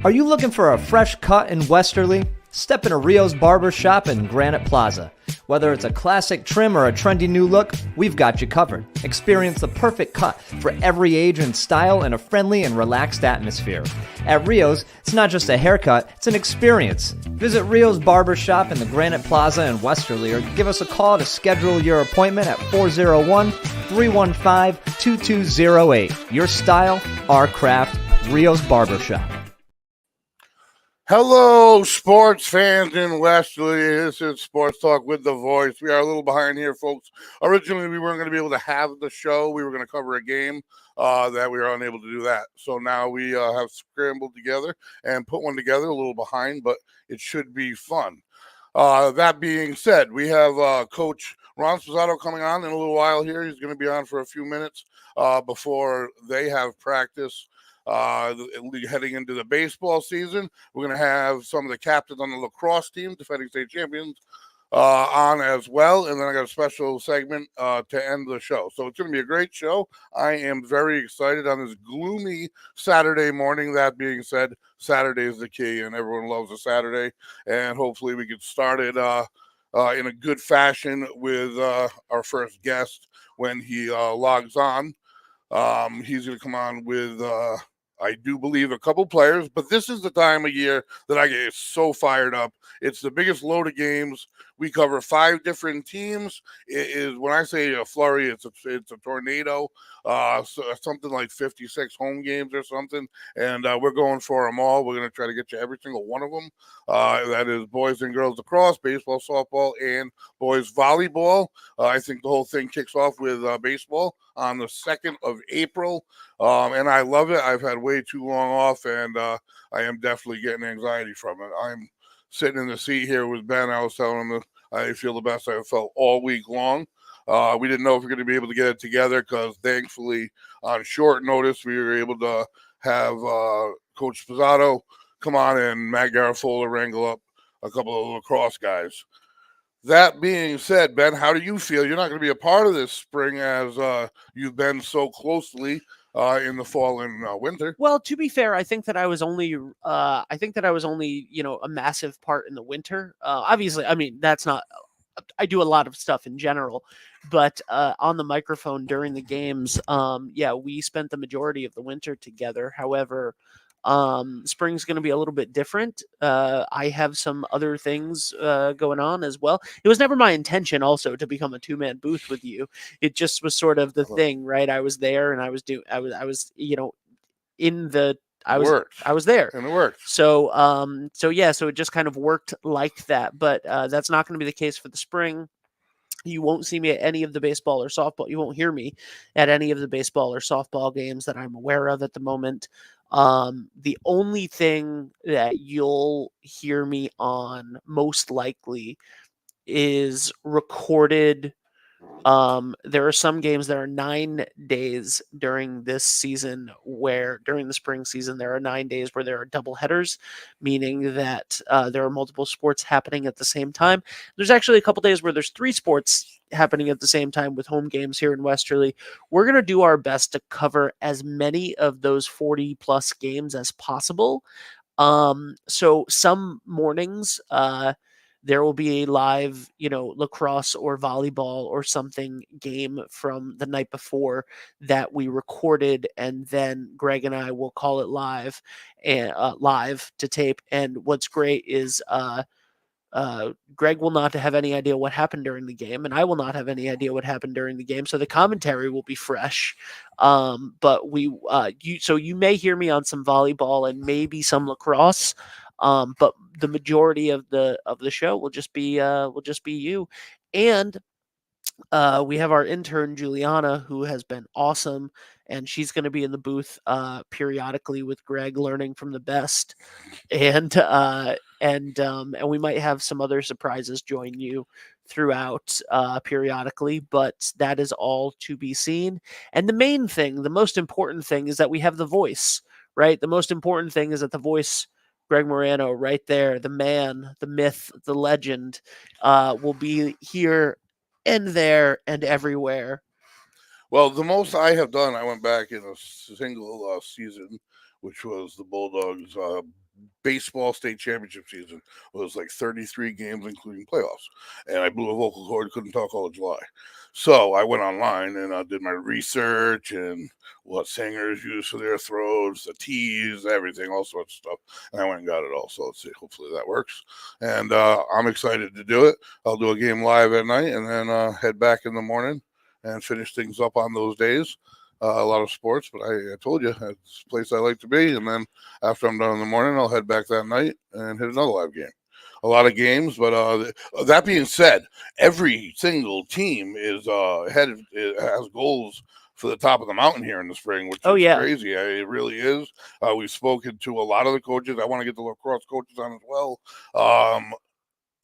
Are you looking for a fresh cut in Westerly? Step into Rio's Barber Shop in Granite Plaza. Whether it's a classic trim or a trendy new look, we've got you covered. Experience the perfect cut for every age and style in a friendly and relaxed atmosphere. At Rio's, it's not just a haircut, it's an experience. Visit Rio's Barber Shop in the Granite Plaza in Westerly or give us a call to schedule your appointment at 401-315-2208. Your style, our craft, Rio's Barber Shop. Hello, sports fans in Westerly. This is Sports Talk with The Voice. We are a little behind here, folks. Originally, we weren't going to be able to have the show. We were going to cover a game that we were unable to do that. So now we have scrambled together and put one together, a little behind, but it should be fun. That being said, we have Coach Ron Sposato coming on in a little while here. He's going to be on for a few minutes before they have practice. Heading into the baseball season, we're going to have some of the captains on the lacrosse team, defending state champions, on as well. And then I got a special segment to end the show. So it's going to be a great show. I am very excited on this gloomy Saturday morning. That being said, Saturday is the key, and everyone loves a Saturday. And hopefully we get started in a good fashion with our first guest when he logs on. He's going to come on with... I do believe a couple players, but this is the time of year that I get so fired up. It's the biggest load of games. We cover 5 different teams. It is, when I say a flurry, it's a tornado. So something like 56 home games or something, and we're going for them all. We're going to try to get you every single one of them. That is boys and girls lacrosse, baseball, softball, and boys volleyball. I think the whole thing kicks off with baseball on the 2nd of April, and I love it. I've had way too long off, and I am definitely getting anxiety from it. I'm sitting in the seat here with Ben. I was telling him that I feel the best I've felt all week long. We didn't know if we were going to be able to get it together because thankfully on short notice we were able to have Coach Sposato come on and Matt Garafola wrangle up a couple of lacrosse guys. That being said, Ben, how do you feel? You're not going to be a part of this spring as you've been so closely in the fall and winter. Well, to be fair, I think that I was only, a massive part in the winter. Obviously, I mean, that's not, I do a lot of stuff in general, but on the microphone during the games, we spent the majority of the winter together. However, spring's going to be a little bit different. I have some other things going on as well. It was never my intention also to become a 2-man booth with you. It just was sort of the thing, right? I was there and I was there and it worked. So it just kind of worked like that, but that's not going to be the case for the spring. You won't see me at any of the baseball or softball. You won't hear me at any of the baseball or softball games that I'm aware of at the moment. The only thing that you'll hear me on most likely is recorded. There are some games that are 9 days during this season during the spring season, there are 9 days where there are double headers, meaning that there are multiple sports happening at the same time. There's actually a couple days where there's 3 sports happening at the same time with home games here in Westerly. We're going to do our best to cover as many of those 40 plus games as possible. So some mornings, there will be a live, lacrosse or volleyball or something game from the night before that we recorded, and then Greg and I will call it live to tape. And what's great is Greg will not have any idea what happened during the game, and I will not have any idea what happened during the game. So the commentary will be fresh. But you may hear me on some volleyball and maybe some lacrosse. But the majority of the show will just be you. And we have our intern Juliana, who has been awesome, and she's going to be in the booth periodically with Greg, learning from the best. And we might have some other surprises join you throughout periodically, but that is all to be seen. And the most important thing is that we have the voice, right? The most important thing is that the voice, Greg Murano, right there, the man, the myth, the legend, will be here and there and everywhere. Well, the most I have done, I went back in a single season, which was the Bulldogs baseball state championship season was like 33 games, including playoffs. And I blew a vocal cord, couldn't talk all of July. So I went online and I did my research and what singers use for their throats, the teas, everything, all sorts of stuff. And I went and got it all. So let's see, hopefully that works. And I'm excited to do it. I'll do a game live at night and then head back in the morning and finish things up on those days. A lot of sports, but I told you, it's a place I like to be. And then after I'm done in the morning, I'll head back that night and hit another live game. A lot of games, but that being said, every single team is has goals for the top of the mountain here in the spring, which is crazy. It really is. We've spoken to a lot of the coaches. I want to get the lacrosse coaches on as well.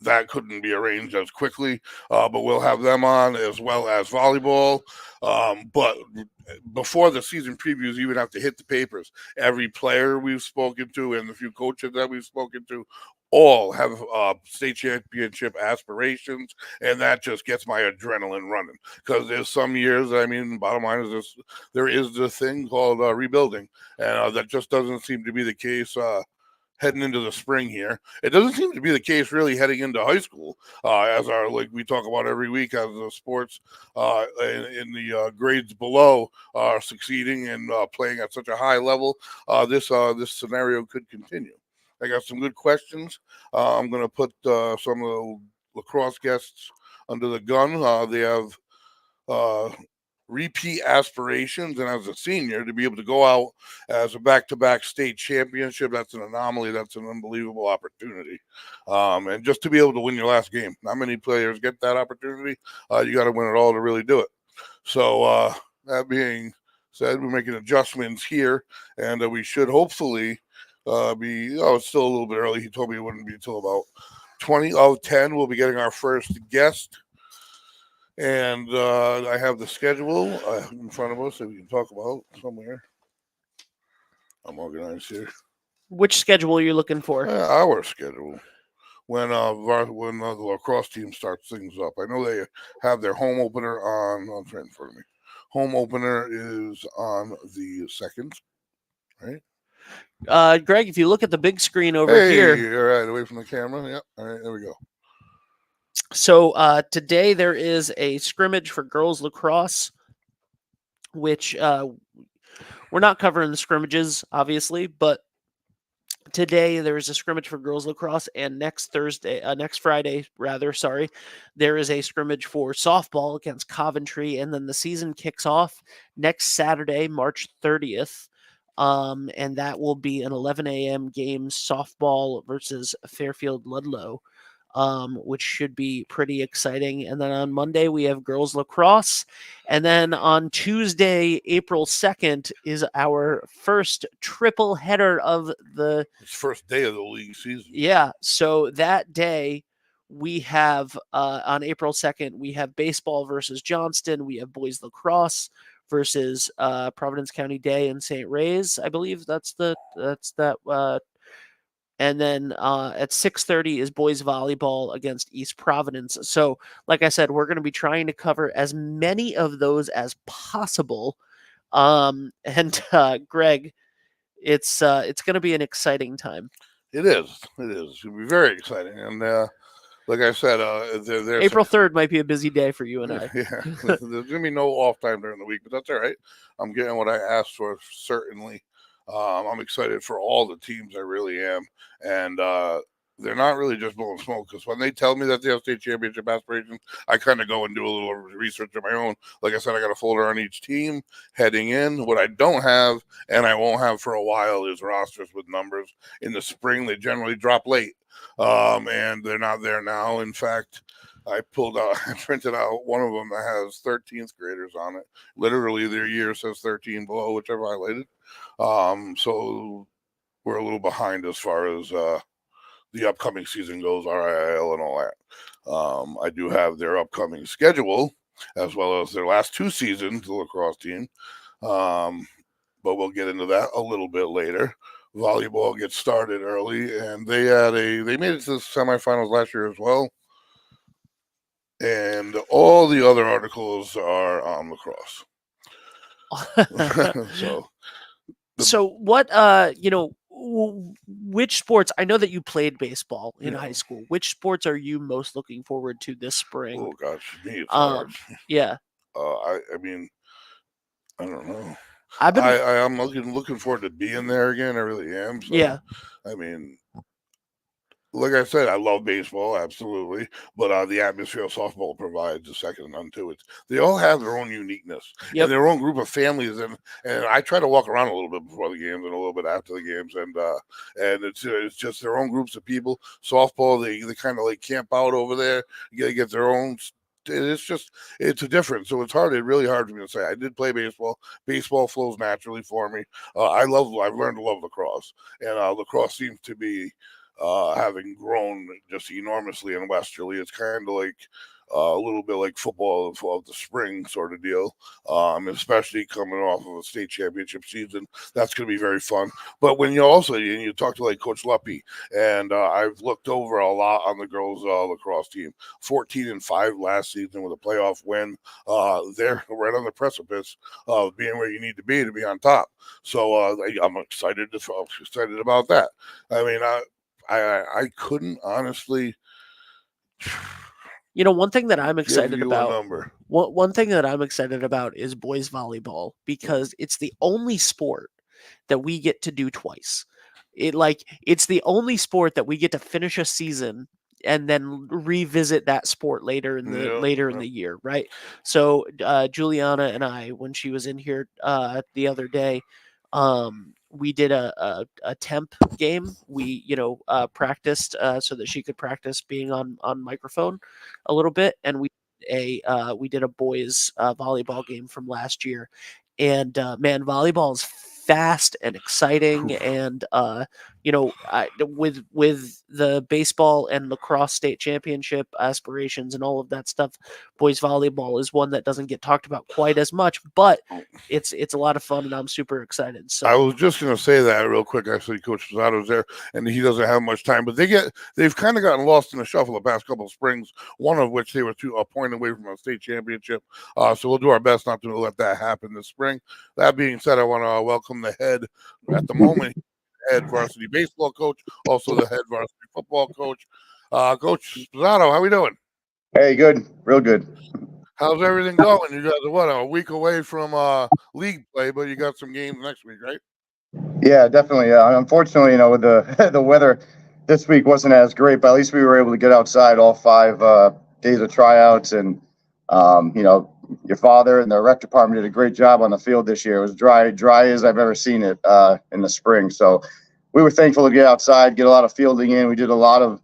That couldn't be arranged as quickly, but we'll have them on as well as volleyball. But before the season previews even have to hit the papers, every player we've spoken to and the few coaches that we've spoken to all have state championship aspirations, and that just gets my adrenaline running. Because there's some years, I mean, bottom line is this: there is the thing called rebuilding, and that just doesn't seem to be the case heading into the spring here. It doesn't seem to be the case really heading into high school, as our, like we talk about every week, as the sports in the grades below are succeeding and playing at such a high level. This scenario could continue. I got some good questions. I'm going to put some of the lacrosse guests under the gun. They have repeat aspirations, and as a senior to be able to go out as a back-to-back state championship, that's an anomaly. That's an unbelievable opportunity, and just to be able to win your last game, not many players get that opportunity. You got to win it all to really do it. So that being said, we're making adjustments here, and we should hopefully it's still a little bit early. He told me it wouldn't be until about 20:10 we'll be getting our first guest. And I have the schedule in front of us that we can talk about somewhere. I'm organized here. Which schedule are you looking for? Our schedule. When the lacrosse team starts things up. I know they have their home opener on right in front of me. Home opener is on the 2nd, right? Greg, if you look at the big screen over here. You're right, away from the camera. Yep. All right, there we go. So today there is a scrimmage for girls lacrosse, which we're not covering the scrimmages, obviously, but today there is a scrimmage for girls lacrosse, and next Friday, there is a scrimmage for softball against Coventry, and then the season kicks off next Saturday, March 30th. And that will be an 11 a.m. game, softball versus Fairfield Ludlow. Which should be pretty exciting. And then on Monday, we have girls lacrosse. And then on Tuesday, April 2nd, is our first triple header of the first day of the league season. Yeah. So that day, we have on April 2nd, we have baseball versus Johnston. We have boys lacrosse versus Providence County Day and St. Ray's. I believe that's that. And then at 6:30 is boys volleyball against East Providence. So, like I said, we're going to be trying to cover as many of those as possible. And Greg, it's going to be an exciting time. It is. It's going to be very exciting. And like I said, April 3rd might be a busy day for you and I. Yeah, there's going to be no off time during the week, but that's all right. I'm getting what I asked for, certainly. I'm excited for all the teams. I really am. And they're not really just blowing smoke, because when they tell me that they have state championship aspirations, I kind of go and do a little research of my own. Like I said, I got a folder on each team heading in. What I don't have, and I won't have for a while, is rosters with numbers. In the spring, they generally drop late, and they're not there now. In fact, I printed out one of them that has 13th graders on it. Literally, their year says 13 below, which I've highlighted. So we're a little behind as far as the upcoming season goes, RIL and all that. I do have their upcoming schedule as well as their last 2 seasons, the lacrosse team. But we'll get into that a little bit later. Volleyball gets started early, and they made it to the semifinals last year as well. And all the other articles are on lacrosse. So what which sports? I know that you played baseball in Yeah. high school. Which sports are you most looking forward to this spring? Oh gosh, me it's hard. Yeah, I mean, I don't know. I've been. I am looking forward to being there again. I really am. So, Yeah, I mean, like I said, I love baseball, absolutely, but the atmosphere of softball provides a second to none to it. They all have their own uniqueness Yep. and their own group of families, and I try to walk around a little bit before the games and a little bit after the games, and it's just their own groups of people. Softball, they kind of like camp out over there, get their own. It's a difference, so it's really hard for me to say. I did play baseball. Baseball flows naturally for me. I've learned to love lacrosse, and lacrosse seems to be having grown just enormously in Westerly. It's kind of like a little bit like football of the spring sort of deal, especially coming off of a state championship season. That's going to be very fun. But when you talk to like Coach Luppy, and I've looked over a lot on the girls' lacrosse team, 14-5 last season with a playoff win. They're right on the precipice of being where you need to be on top. So I'm excited about that. I mean, I couldn't honestly one thing that I'm give excited you a about. number. One thing that I'm excited about is boys volleyball because it's the only sport that we get to do twice. It's the only sport that we get to finish a season and then revisit that sport later in the year, right? So Juliana and I, when she was in here the other day, we did a temp game. We practiced so that she could practice being on microphone a little bit, and we did a boys volleyball game from last year, and man, volleyball is fast and exciting, and with the baseball and lacrosse state championship aspirations and all of that stuff, boys volleyball is one that doesn't get talked about quite as much, but it's a lot of fun, and I'm super excited. So I was just going to say that real quick. Actually, Coach Pizzato's there, and he doesn't have much time, but they've kind of gotten lost in the shuffle the past couple of springs. One of which they were a point away from a state championship. So we'll do our best not to let that happen this spring. That being said, I want to welcome the head head varsity baseball coach, also the head varsity football coach, Coach Pizzato. How we doing? Hey, good, real good. How's everything going? You guys are a week away from league play, but you got some games next week, right? Yeah, definitely. Unfortunately, with the the weather this week wasn't as great, but at least we were able to get outside all 5 days of tryouts, and your father and the rec department did a great job on the field this year. It was dry as I've ever seen it in the spring. So we were thankful to get outside, get a lot of fielding in. We did a lot of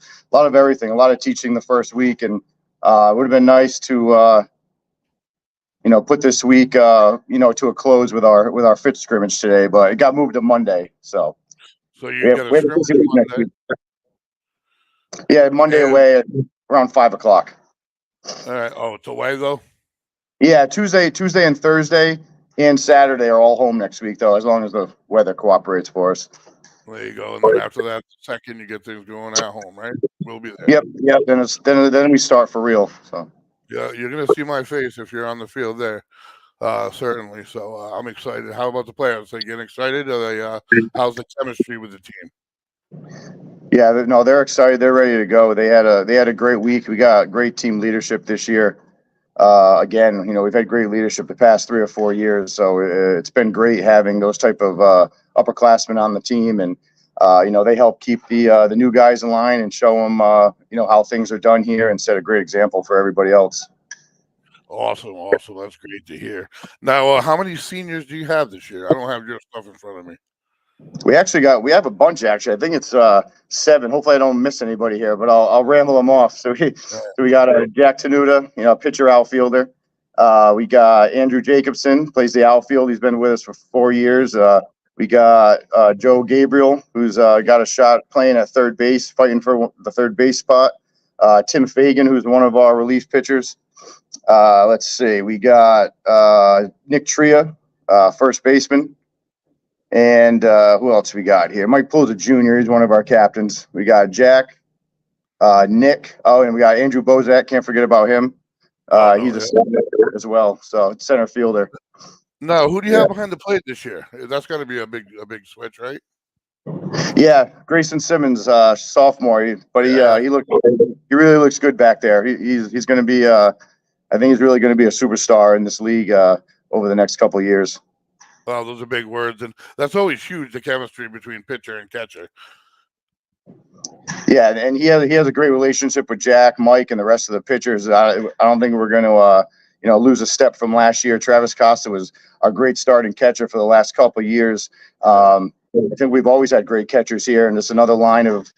everything, a lot of teaching the first week, and it would have been nice to put this week, to a close with our fit scrimmage today, but it got moved to Monday. So you got a scrimmage Monday. Yeah, Monday away at around 5:00. All right. Oh, it's away though. Yeah, Tuesday and Thursday and Saturday are all home next week, though, as long as the weather cooperates for us. There you go. And then after that, second, you get things going at home, right? We'll be there. Yep. Then we start for real. So yeah, you're gonna see my face if you're on the field there. Certainly. So I'm excited. How about the players? Are they getting excited? How's the chemistry with the team? Yeah, no, they're excited. They're ready to go. They had a great week. We got great team leadership this year. Again, we've had great leadership the past 3 or 4 years, so it's been great having those type of upperclassmen on the team, and they help keep the new guys in line and show them how things are done here and set a great example for everybody else. Awesome. That's great to hear. Now, how many seniors do you have this year? I don't have your stuff in front of me. We have a bunch, actually. I think it's 7. Hopefully I don't miss anybody here, but I'll ramble them off. So we got Jack Tenuta, pitcher outfielder. We got Andrew Jacobson, plays the outfield. He's been with us for 4 years. We got Joe Gabriel, who's got a shot playing at third base, fighting for the third base spot. Tim Fagan, who's one of our relief pitchers. Let's see. We got Nick Tria, first baseman. And who else we got here? Mike Pulls Jr. He's one of our captains. We got Jack, Nick. Oh, and we got Andrew Bozak. Can't forget about him. He's a center as well. So center fielder. No, who do you have behind the plate this year? That's got to be a big switch, right? Yeah, Grayson Simmons, sophomore, he really looks good back there. He's going to be I think he's really going to be a superstar in this league over the next couple of years. Well, those are big words, and that's always huge, the chemistry between pitcher and catcher. Yeah, and he has a great relationship with Jack, Mike, and the rest of the pitchers. I don't think we're going to lose a step from last year. Travis Costa was our great starting catcher for the last couple of years. I think we've always had great catchers here, and it's another line of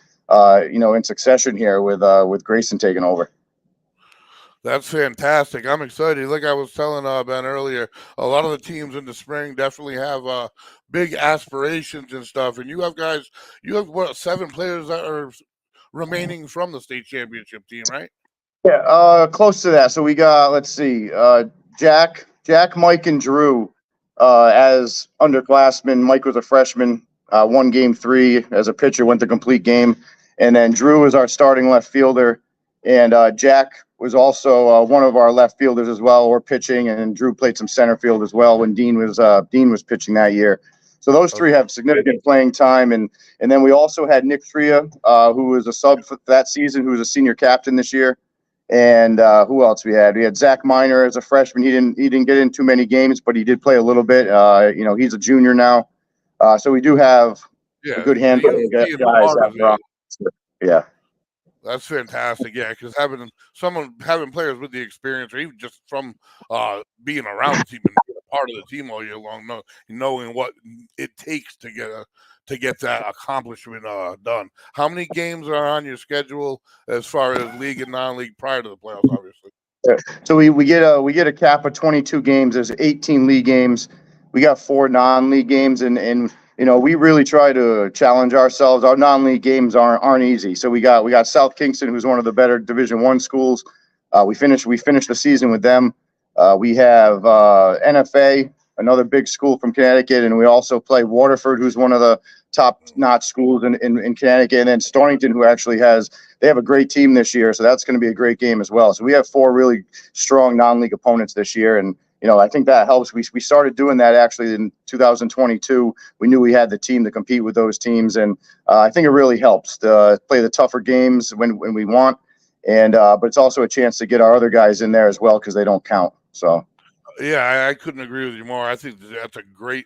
in succession here with Grayson taking over. That's fantastic. I'm excited. Like I was telling Ben earlier, a lot of the teams in the spring definitely have big aspirations and stuff. And you have what, 7 players that are remaining from the state championship team, right? Yeah, close to that. So we got, let's see, Jack, Mike, and Drew as underclassmen. Mike was a freshman, won game 3 as a pitcher, went the complete game. And then Drew was our starting left fielder. And Jack was also one of our left fielders as well, or pitching. And Drew played some center field as well when Dean was pitching that year. So those 3 have significant playing time. And then we also had Nick Tria, who was a sub for that season, who was a senior captain this year. And who else we had? We had Zach Miner as a freshman. He didn't get in too many games, but he did play a little bit. He's a junior now. So we do have a good handful of guys. Yeah. That's fantastic. Yeah, because having players with the experience, or even just from being around the team and being a part of the team all year long, knowing what it takes to get that accomplishment done. How many games are on your schedule as far as league and non-league prior to the playoffs? Obviously. So we get a cap of 22 games. There's 18 league games. We got 4 non-league games, and we really try to challenge ourselves. Our non-league games aren't easy. So we got South Kingston, who's one of the better Division I schools. We finished the season with them. We have NFA, another big school from Connecticut, and we also play Waterford, who's one of the top-notch schools in Connecticut, and then Stonington, who actually have a great team this year. So that's going to be a great game as well. So we have 4 really strong non-league opponents this year, and I think that helps. We started doing that actually in 2022. We knew we had the team to compete with those teams, and I think it really helps to play the tougher games when we want. And but it's also a chance to get our other guys in there as well because they don't count. So yeah, I couldn't agree with you more. I think that's a great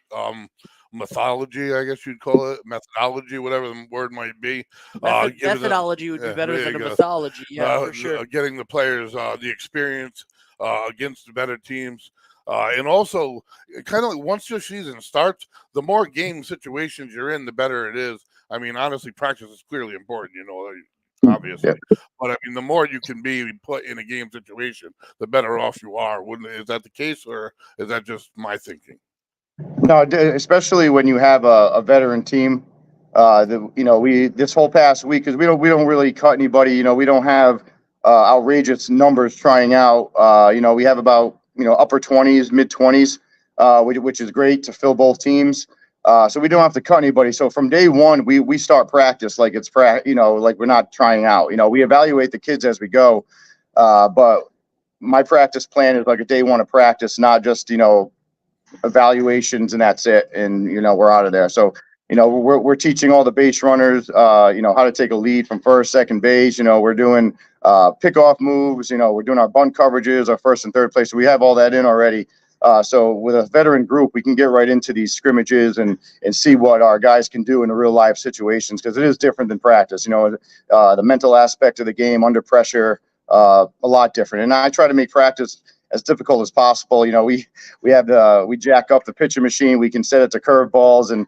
mythology, I guess you'd call it, methodology, whatever the word might be. Methodology would be better than a mythology. Yeah, for sure. Getting the players the experience against the better teams. And also, kind of like once your season starts, the more game situations you're in, the better it is. I mean, honestly, practice is clearly important, obviously. Yeah. But I mean, the more you can be put in a game situation, the better off you are. Is that the case, or is that just my thinking? No, especially when you have a veteran team. This whole past week, because we don't really cut anybody. We don't have outrageous numbers trying out. We have about upper 20s, mid 20s, which is great to fill both teams. So we don't have to cut anybody. So from day one, we start practice like it's like we're not trying out. We evaluate the kids as we go. But my practice plan is like a day 1 of practice, not just evaluations and that's it. And we're out of there. So we're teaching all the base runners, how to take a lead from first, second base. We're doing pickoff moves. We're doing our bunt coverages, our first and third place. So we have all that in already. So with a veteran group, we can get right into these scrimmages and see what our guys can do in the real life situations, because it is different than practice. The mental aspect of the game under pressure, a lot different. And I try to make practice as difficult as possible. We jack up the pitcher machine. We can set it to curveballs, and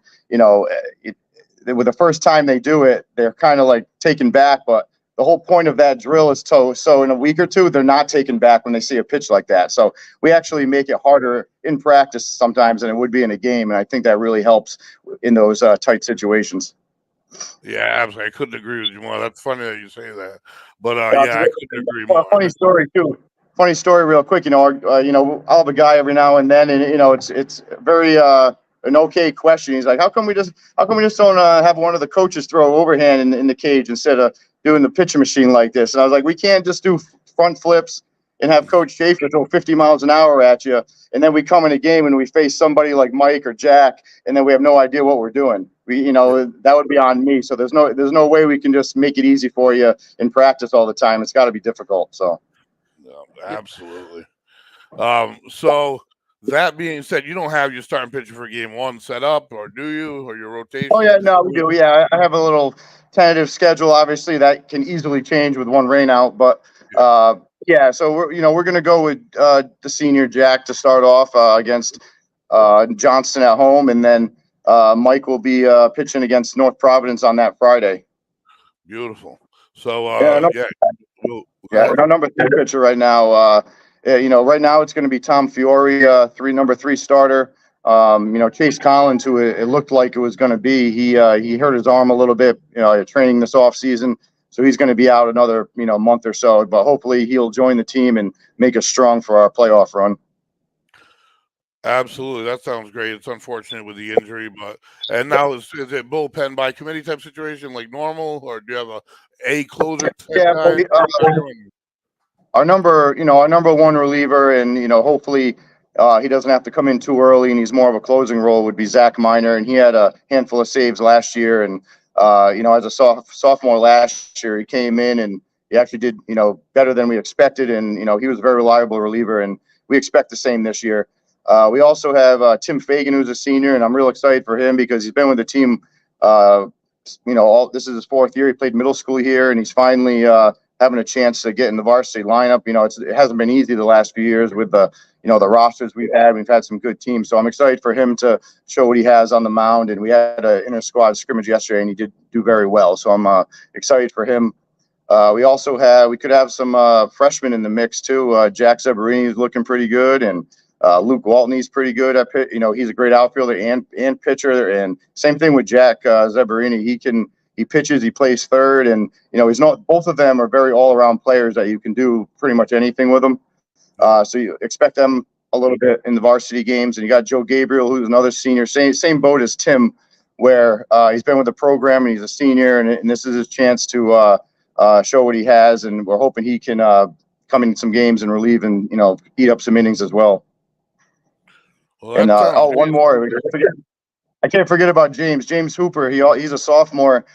with the first time they do it, they're kind of like taken back. But the whole point of that drill is so in a week or two, they're not taken back when they see a pitch like that. So we actually make it harder in practice sometimes than it would be in a game, and I think that really helps in those tight situations. Yeah, absolutely. I couldn't agree with you more. That's funny that you say that, but I couldn't agree more. Funny story too. Funny story, real quick. I'll have a guy every now and then, and it's very an okay question. He's like, how come we just don't have one of the coaches throw overhand in the cage instead of doing the pitcher machine like this? And I was like, we can't just do front flips and have Coach Schaefer throw 50 miles an hour at you, and then we come in a game and we face somebody like Mike or Jack, and then we have no idea what we're doing. that would be on me. So there's no way we can just make it easy for you in practice all the time. It's got to be difficult. So. No, absolutely. So that being said, you don't have your starting pitcher for game one set up, or do you, or your rotation? Oh yeah, no, we do. Yeah, I have a little tentative schedule. Obviously, that can easily change with one rain out, but yeah. So we're gonna go with the senior Jack to start off against Johnston at home, and then Mike will be pitching against North Providence on that Friday. Beautiful. So our number 3 pitcher right now. Right now it's going to be Tom Fiore, number 3 starter. Chase Collins, who it looked like it was going to be, he hurt his arm a little bit, training this off season, so he's going to be out another month or so. But hopefully he'll join the team and make us strong for our playoff run. Absolutely, that sounds great. It's unfortunate with the injury, and now is it bullpen by committee type situation like normal, or do you have a closer? Our number 1 reliever, and hopefully he doesn't have to come in too early, and he's more of a closing role, would be Zach Miner, and he had a handful of saves last year, and as a sophomore last year, he came in and he actually did better than we expected, and he was a very reliable reliever, and we expect the same this year. We also have Tim Fagan, who's a senior, and I'm real excited for him because he's been with the team. This is his 4th year. He played middle school here, and he's finally having a chance to get in the varsity lineup. It hasn't been easy the last few years with the rosters we've had. We've had some good teams, so I'm excited for him to show what he has on the mound. And we had an inter-squad scrimmage yesterday, and he did do very well. So I'm excited for him. We could have some freshmen in the mix too. Jack Zeberini is looking pretty good, and Luke Waltney's pretty good at he's a great outfielder and pitcher. And same thing with Jack Zeberini. He pitches, he plays third, and both of them are very all-around players that you can do pretty much anything with them. So you expect them a little bit in the varsity games. And you got Joe Gabriel, who's another senior, same boat as Tim, where he's been with the program and he's a senior, and this is his chance to show what he has. And we're hoping he can come in some games and relieve and eat up some innings as well. And one more. I can't forget about James Hooper. He's a sophomore.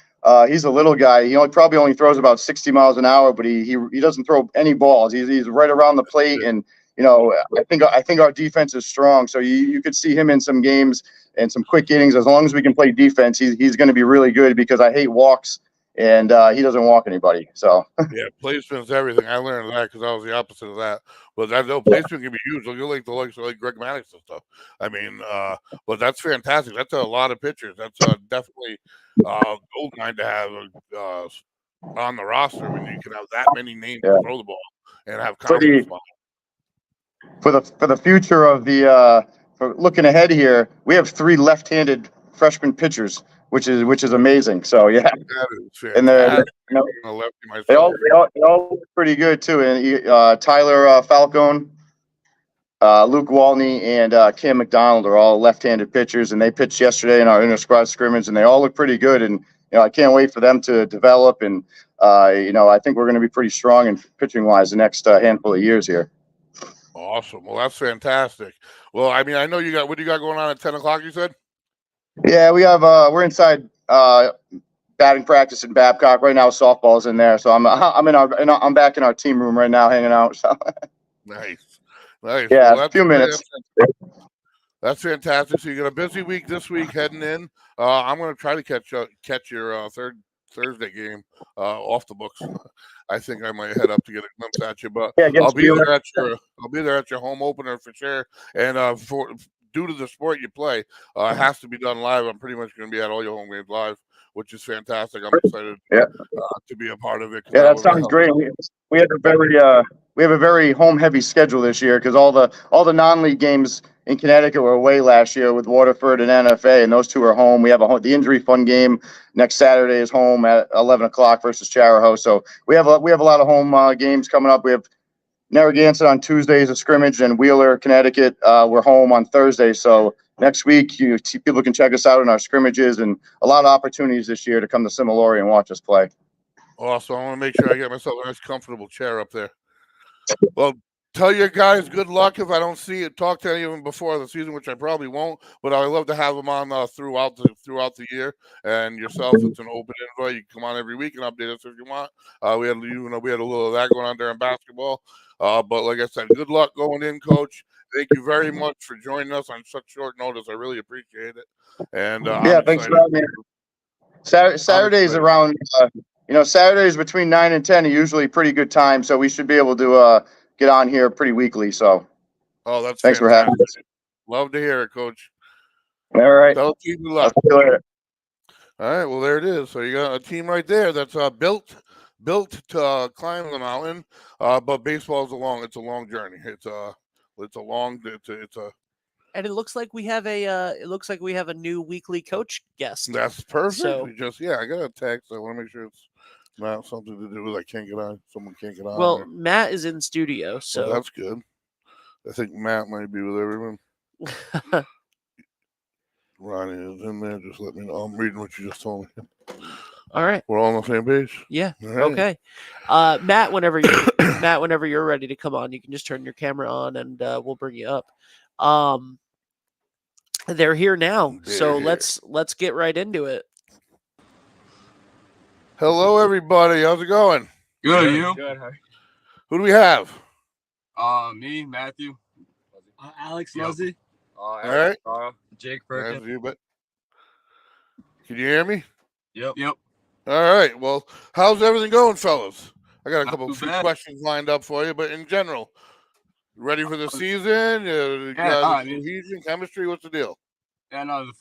He's a little guy. He probably only throws about 60 miles an hour, but he doesn't throw any balls. He's right around the plate, and I think our defense is strong. So you could see him in some games and some quick innings. As long as we can play defense, he's going to be really good because I hate walks, and he doesn't walk anybody. So yeah, placement's everything. I learned that because I was the opposite of that. But placement can be huge. Look at the likes of like Greg Maddox and stuff. I mean, but that's fantastic. That's a lot of pitchers. That's definitely gold mine to have on the roster when you can have that many names to throw the ball and have confidence. For the future of for looking ahead here, we have 3 left-handed freshman pitchers, which is amazing. So yeah, and they all look pretty good too. And Tyler Falcone, Luke Waltney, and Cam McDonald are all left-handed pitchers, and they pitched yesterday in our inter-squad scrimmage, and they all look pretty good. And I can't wait for them to develop. And I think we're going to be pretty strong in pitching-wise the next handful of years here. Awesome. Well, that's fantastic. Well, I mean, I know what do you got going on at 10 o'clock, you said? Yeah, we have we're inside batting practice in Babcock right now. Softball's in there, so I'm back in our team room right now, hanging out. So. Nice. Yeah, well, a few minutes. That's fantastic. So you got a busy week this week heading in. I'm going to try to catch your third Thursday game off the books. I think I might head up to get a glimpse at you, but I'll be there at your home opener for sure. And due to the sport you play, it has to be done live. I'm pretty much going to be at all your home games live, which is fantastic. I'm excited to be a part of it. Yeah, that sounds great. We have a very home heavy schedule this year because all the non-league games in Connecticut were away last year with Waterford and NFA, and those 2 are home. We have the injury fund game next Saturday is home at 11 o'clock versus Charahoe. So we have a lot of home games coming up. We have Narragansett on Tuesdays, a scrimmage, and Wheeler, Connecticut. We're home on Thursday. So next week, people can check us out in our scrimmages, and a lot of opportunities this year to come to Similori and watch us play. Awesome. I want to make sure I get myself a nice, comfortable chair up there. Well, Tell your guys good luck if I don't talk to any of them before the season, which I probably won't. But I love to have them on throughout the year. And yourself, it's an open invite. You can come on every week and update us if you want. We had a little of that going on during basketball. But like I said, good luck going in, Coach. Thank you very much for joining us on such short notice. I really appreciate it. And Yeah, thanks for having me. Saturdays around, Saturdays between 9 and 10 are usually pretty good time, so we should be able to get on here pretty weekly. So, that's thanks fantastic. for having us. Love to hear it, Coach. All right. Tell the team good luck. I'll see you later. All right, well there it is. So you got a team right there that's built to climb the mountain. But baseball is a long journey. It's a And it looks like we have a new weekly coach guest. That's perfect. So, I got a text. I want to make sure it's not something to do with someone can't get on. Well, there. Matt is in studio, so well, that's good. I think Matt might be with everyone. Ronnie is in there. Just let me know. I'm reading what you just told me. All right. We're all on the same page? Yeah. Right. Okay. Matt, whenever you're ready to come on, you can just turn your camera on and we'll bring you up. They're here now. So let's get right into it. Hello, everybody. How's it going? Good, you? Good. Who do we have? Me, Matthew. Alex Yep. Luzzy. All right. Jake Perkins. Can you hear me? Yep. All right. Well, how's everything going, fellas? I got a Not few bad. questions lined up for you, but in general, ready for the season? Cohesion, chemistry. What's the deal? Yeah, no, the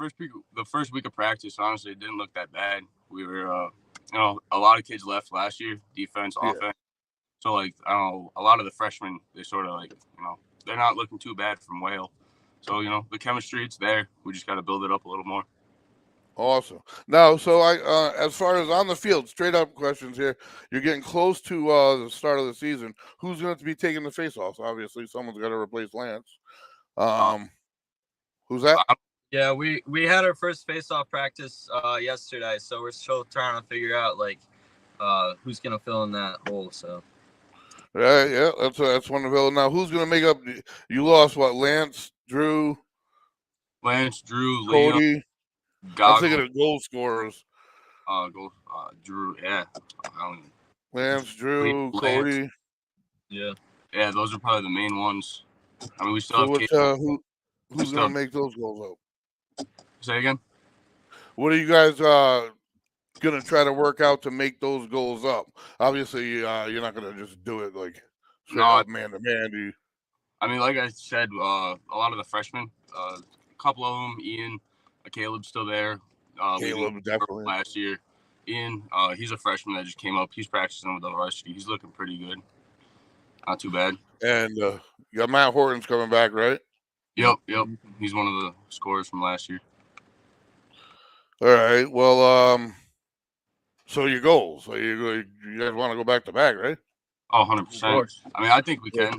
first week of practice, honestly, it didn't look that bad. We were, a lot of kids left last year, defense, offense. So, a lot of the freshmen, they sort of they're not looking too bad from Whale. So, the chemistry, it's there. We just got to build it up a little more. Awesome. Now, so as far as on the field, straight up questions here. You're getting close to the start of the season. Who's going to be taking the face-offs? Obviously, someone's got to replace Lance. Who's that? Yeah, we had our first face-off practice yesterday, so we're still trying to figure out who's gonna fill in that hole. So. Yeah, that's wonderful. Now, who's going to make up? You lost what? Lance, Drew, Liam, Cody. I'm thinking of goal scorers. Drew, yeah. Lance, Drew, Cody. Yeah, those are probably the main ones. I mean, we still have who's going to make those goals up? Say again? What are you guys going to try to work out to make those goals up? Obviously, you're not going to just do it straight up man to man. I mean, like I said, a lot of the freshmen, a couple of them, Ian, Caleb's still there. Caleb, definitely. Last year. Ian, he's a freshman that just came up. He's practicing with the varsity. He's looking pretty good. Not too bad. And you got Matt Horton's coming back, right? Yep. He's one of the scorers from last year. All right. Well, so your goals. So you guys want to go back to back, right? Oh, 100%. I mean, I think we can.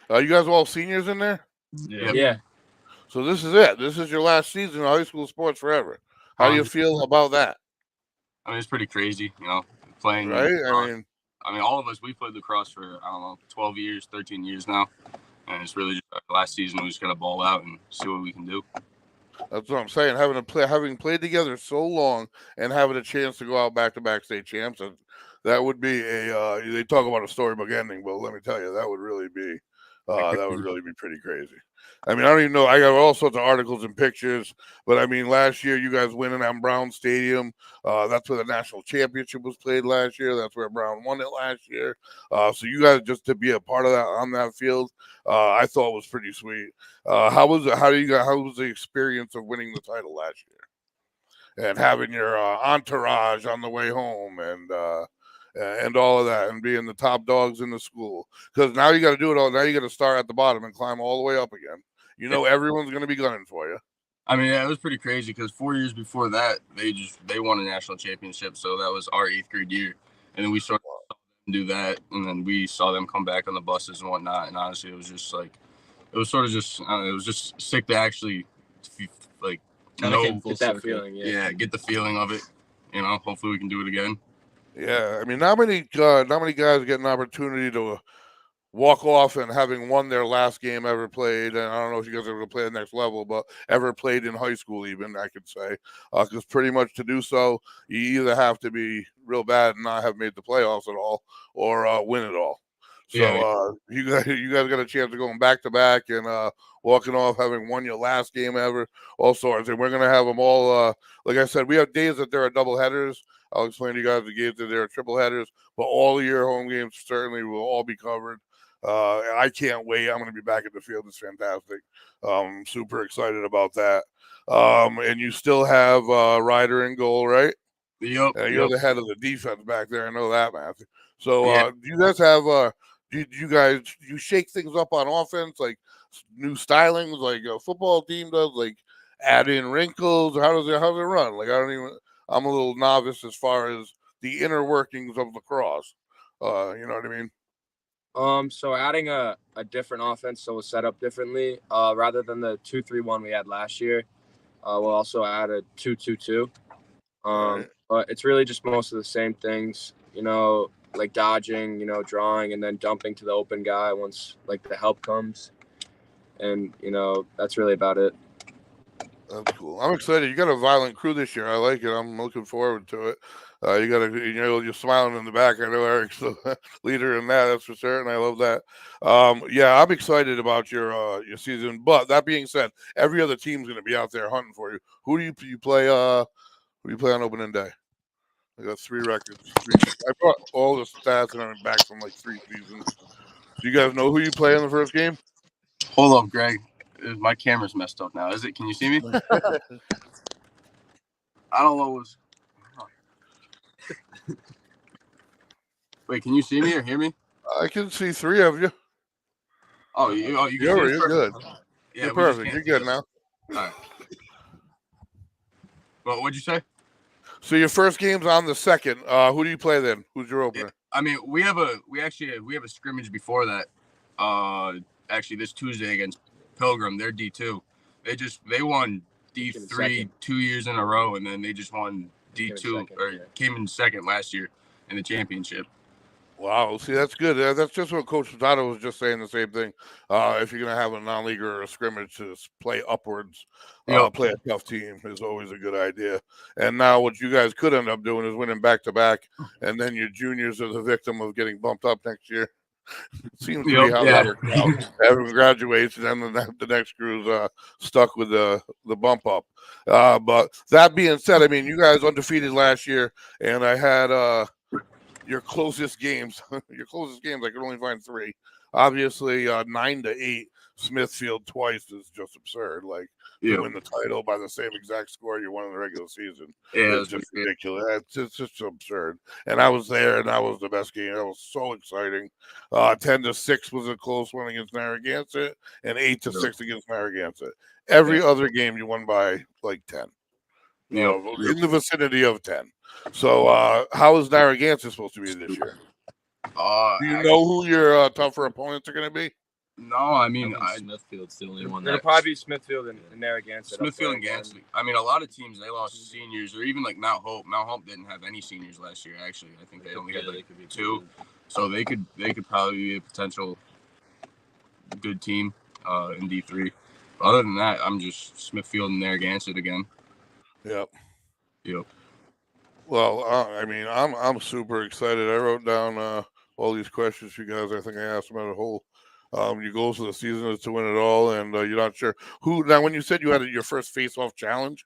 You guys all seniors in there? Yeah. So this is it. This is your last season of high school sports forever. How do you feel about that? I mean, it's pretty crazy, playing. Right? I mean, all of us, we played lacrosse for, 12 years, 13 years now. And it's really just our last season. We just got to ball out and see what we can do. That's what I'm saying. Having played together so long and having a chance to go out back-to-back state champs, that would be they talk about a storybook ending, but let me tell you, that would really be pretty crazy. I mean, I don't even know. I got all sorts of articles and pictures, but I mean, last year you guys winning at Brown Stadium. That's where the national championship was played last year. That's where Brown won it last year. So you guys just to be a part of that on that field, I thought was pretty sweet. How was it? How was the experience of winning the title last year and having your entourage on the way home and all of that, and being the top dogs in the school? Because now you got to do it all. Now you got to start at the bottom and climb all the way up again. Everyone's going to be gunning for you. I mean, it was pretty crazy because 4 years before that, they won a national championship. So that was our 8th grade year, and then we started to do that, and then we saw them come back on the buses and whatnot. And honestly, it was just it was just sick to actually get that feeling. Get the feeling of it. Hopefully we can do it again. Yeah, I mean, not many guys get an opportunity to walk off and having won their last game ever played, and I don't know if you guys ever play the next level, but ever played in high school, even I could say, because pretty much to do so, you either have to be real bad and not have made the playoffs at all, or win it all. So you guys got a chance of going back to back and walking off having won your last game ever, all sorts. And we're gonna have them all. Like I said, we have days that there are double headers. I'll explain to you guys the games that there are triple headers, but all of your home games certainly will all be covered. And I can't wait. I'm going to be back at the field. It's fantastic. Super excited about that. And you still have Ryder in goal, right? Yep. You're the head of the defense back there. I know that, Matthew. So Yeah. do you guys have do you guys you shake things up on offense, like new stylings like a football team does, like add in wrinkles? How does it run? Like I'm a little novice as far as the inner workings of lacrosse. You know what I mean? So adding a different offense, so it's set up differently, rather than the 2-3-1 we had last year. We'll also add a 2-2-2. Right. But it's really just most of the same things, like dodging, drawing, and then dumping to the open guy once like the help comes. And, that's really about it. That's cool. I'm excited. You got a violent crew this year. I like it. I'm looking forward to it. You got you're smiling in the back. I know Eric's the leader in that. That's for certain. I love that. Yeah, I'm excited about your season. But that being said, every other team's going to be out there hunting for you. Who do you play? Who do you play on opening day? I got 3 records. I brought all the stats and I'm back from like 3 seasons. Do you guys know who you play in the first game? Hold up, Greg. My camera's messed up now. Is it? Can you see me? I don't know what's. Wait, can you see me or hear me? I can see 3 of you. You can see us? You're good. Yeah, You're perfect. You're good now. All right. Well, what'd you say? So your first game's on the 2nd. Who do you play then? Who's your opener? I mean, we have a scrimmage before that. Actually, this Tuesday against Pilgrim. They're D2. They won D3 2 years in a row, and then they just won D2 came in second last year in the championship. Wow. See, that's good. That's just what Coach Tata was just saying, the same thing. If you're going to have a non-leaguer or a scrimmage to play upwards, play a tough team is always a good idea. And now what you guys could end up doing is winning back-to-back, and then your juniors are the victim of getting bumped up next year. Seems to be how that works out. Everyone graduates, and then the next crew's stuck with the bump up. But that being said, I mean, you guys undefeated last year, and I had your closest games. I could only find 3. Obviously, 9-8 Smithfield twice is just absurd. Like to win the title by the same exact score you won in the regular season. Yeah, it's just ridiculous. It's just absurd. And I was there, and that was the best game. That was so exciting. 10-6 was a close one against Narragansett, and 8-6 against Narragansett. Every other game you won by like 10. In the vicinity of 10. So how is Narragansett supposed to be this year? Do you know who your tougher opponents are going to be? No, I mean, Smithfield's the only one. It'll probably be Smithfield and Narragansett. Smithfield and Gansett. I mean, a lot of teams, they lost seniors, or even like Mount Hope. Mount Hope didn't have any seniors last year, actually. I think they only had like 2. So they could probably be a potential good team in D3. But other than that, I'm just Smithfield and Narragansett again. Yep. Well, I mean, I'm super excited. I wrote down all these questions you guys. I think I asked them at a whole. Your goals for the season is to win it all, and you're not sure who. Now, when you said you had your first face-off challenge,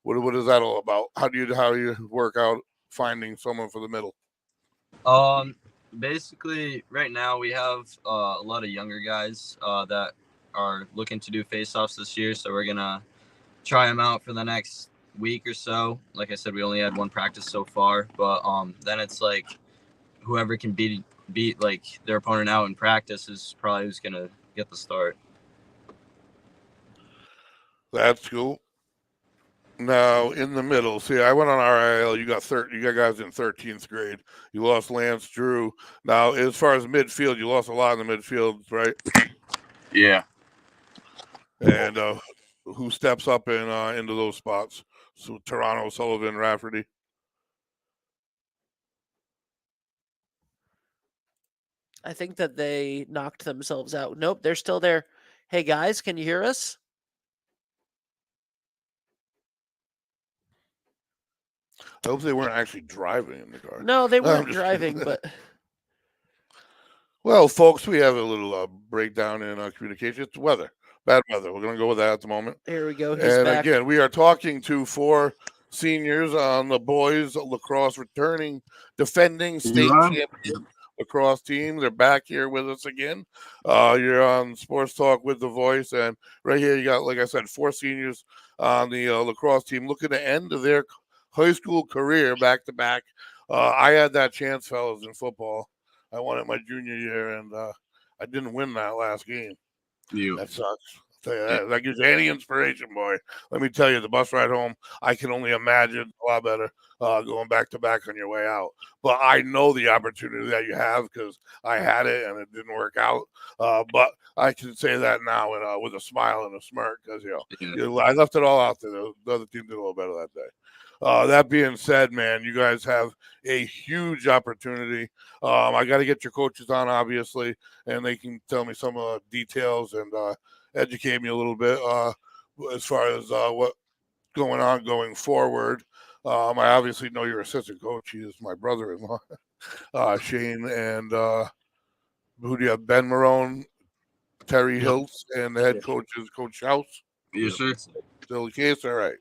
what is that all about? How do you work out finding someone for the middle? Basically, right now we have a lot of younger guys that are looking to do face-offs this year, so we're gonna try them out for the next week or so. Like I said, we only had 1 practice so far, but then it's like whoever can beat like their opponent out in practice is probably who's gonna get the start. That's cool. Now in the middle, see, I went on RIL. You got guys in 13th grade. You lost Lance Drew. Now, as far as midfield, you lost a lot in the midfield, right? Yeah. And who steps up into those spots? So Toronto, Sullivan, Rafferty. I think that they knocked themselves out. Nope, they're still there. Hey guys, can you hear us? I hope they weren't actually driving in the car. No, they No, I'm weren't just driving, kidding. but Well, folks, we have a little breakdown in communication. It's weather, bad weather. We're going to go with that at the moment. here we go. He's And back. again, we are talking to 4 seniors on the boys lacrosse returning, defending state champion lacrosse team. They're back here with us again. You're on Sports Talk with the Voice, and right here you got, like I said, 4 seniors on the lacrosse team looking to end their high school career back to back. I had that chance, fellas, in football. I won it my junior year, and I didn't win that last game. That sucks. I'll tell you that. That gives you any inspiration, boy. Let me tell you, the bus ride home, I can only imagine a lot better going back to back on your way out. But I know the opportunity that you have because I had it and it didn't work out. But I can say that now and with a smile and a smirk because I left it all out there. The other team did a little better that day. That being said, man, you guys have a huge opportunity. I got to get your coaches on, obviously, and they can tell me some details and educate me a little bit as far as what's going on going forward. I obviously know your assistant coach. He is my brother-in-law, Shane, and who do you have? Ben Marone, Terry Hiltz, and the head coach is Coach House. Yes, sir. Still the case? All right.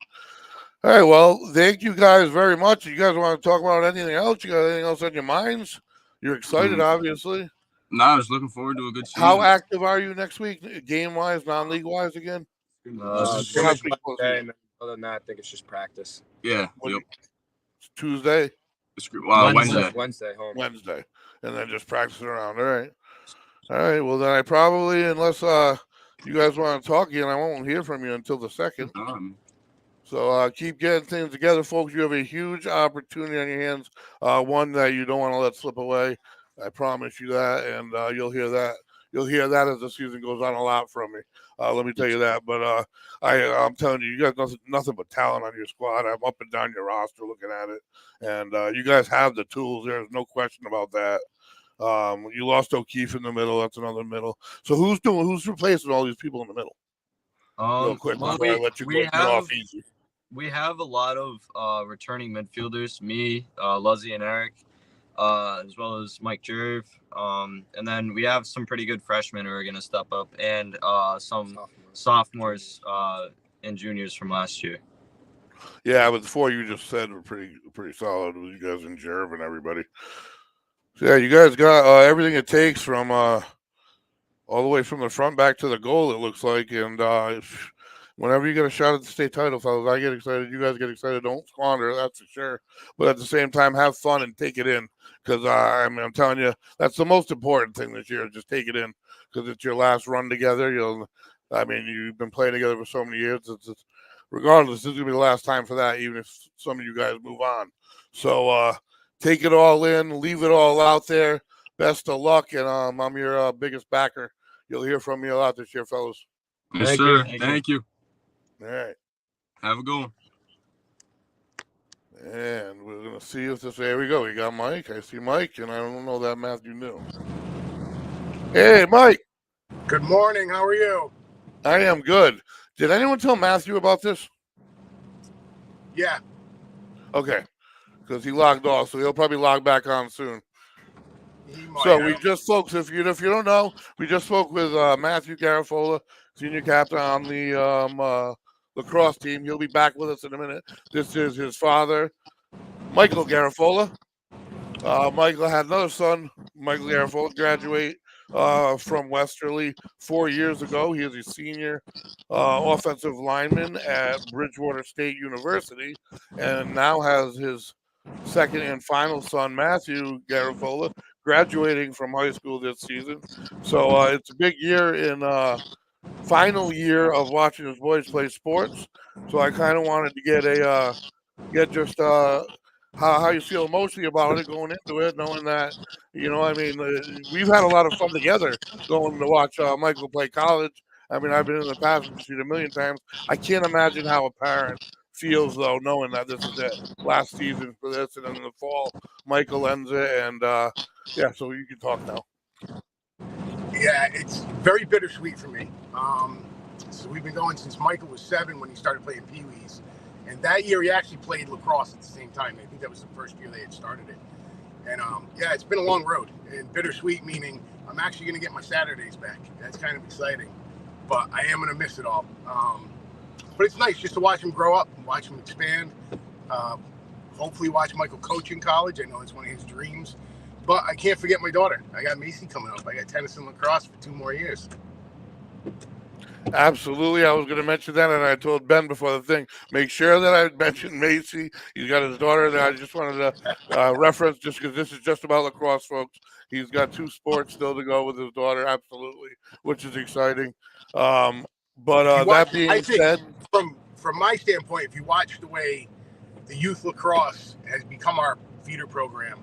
All right, well, thank you guys very much. You guys want to talk about anything else? You got anything else on your minds? You're excited, obviously. No, I was looking forward to a good season. How active are you next week, game-wise, non-league-wise again? Wednesday, and other than that, I think it's just practice. Yeah. Tuesday? Wednesday, home. Wednesday. And then just practicing around. All right. All right, well, then I probably, unless you guys want to talk again, I won't hear from you until the 2nd. So keep getting things together, folks. You have a huge opportunity on your hands, one that you don't want to let slip away. I promise you that, and you'll hear that. You'll hear that as the season goes on a lot from me. Let me tell you that. But I'm telling you, you guys nothing but talent on your squad. I'm up and down your roster looking at it, and you guys have the tools. There's no question about that. You lost O'Keefe in the middle. That's another middle. So who's replacing all these people in the middle? Real quick, well, before I let you go off easy. We have a lot of returning midfielders, me, Luzzy, and Eric, as well as Mike Jerv. And then we have some pretty good freshmen who are going to step up, and some sophomores and juniors from last year. Yeah, but the 4 you just said were pretty solid with you guys and Jerv and everybody. So yeah, you guys got everything it takes from all the way from the front back to the goal, it looks like. And whenever you get a shot at the state title, fellas, I get excited. You guys get excited. Don't squander, that's for sure. But at the same time, have fun and take it in. Because I'm telling you, that's the most important thing this year. Just take it in. Because it's your last run together. You've been playing together for so many years. Regardless, this is going to be the last time for that, even if some of you guys move on. So take it all in. Leave it all out there. Best of luck. And I'm your biggest backer. You'll hear from me a lot this year, fellas. Yes, sir. Thank you. All right. Have a good one. And we're going to see if there we go. We got Mike. I see Mike, and I don't know that Matthew knew. Hey, Mike. Good morning. How are you? I am good. Did anyone tell Matthew about this? Yeah. Okay. Because he logged off, so he'll probably log back on soon. We just, folks, if you don't know, we just spoke with Matthew Garafola, senior captain on the lacrosse team. He'll be back with us in a minute. This is his father, Michael Garafola. Michael had another son, Michael Garafola, graduate from Westerly 4 years ago. He is a senior offensive lineman at Bridgewater State University, and now has his second and final son, Matthew Garafola, graduating from high school this season. So it's a big year in final year of watching his boys play sports. So I kind of wanted to get just how you feel emotionally about it going into it, knowing that, we've had a lot of fun together going to watch Michael play college. I've been in the passenger seat a million times. I can't imagine how a parent feels, though, knowing that this is it, last season for this, and then in the fall, Michael ends it, and so you can talk now. Yeah, it's very bittersweet for me. So we've been going since Michael was 7 when he started playing Pee-wees. And that year he actually played lacrosse at the same time. I think that was the first year they had started it. And yeah, it's been a long road. And bittersweet meaning I'm actually going to get my Saturdays back. That's kind of exciting. But I am going to miss it all. But it's nice just to watch him grow up, watch him expand. Hopefully watch Michael coach in college. I know it's one of his dreams. But I can't forget my daughter. I got Macy coming up. I got tennis and lacrosse for 2 more years. Absolutely. I was going to mention that, and I told Ben before the thing, make sure that I mentioned Macy. He's got his daughter that I just wanted to reference just because this is just about lacrosse, folks. He's got 2 sports still to go with his daughter, absolutely, which is exciting. That being said, from my standpoint, if you watch the way the youth lacrosse has become our feeder program,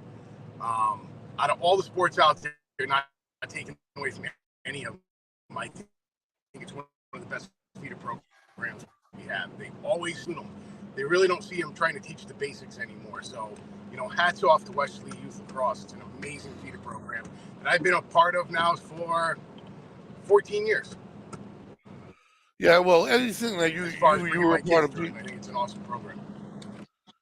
out of all the sports out there, they're not taken away from any of them. I think it's one of the best feeder programs we have. They've always seen them. They really don't see them trying to teach the basics anymore. So, hats off to Westerly Youth Lacrosse. It's an amazing feeder program that I've been a part of now for 14 years. Yeah, well, anything that you were a part of. I think it's an awesome program.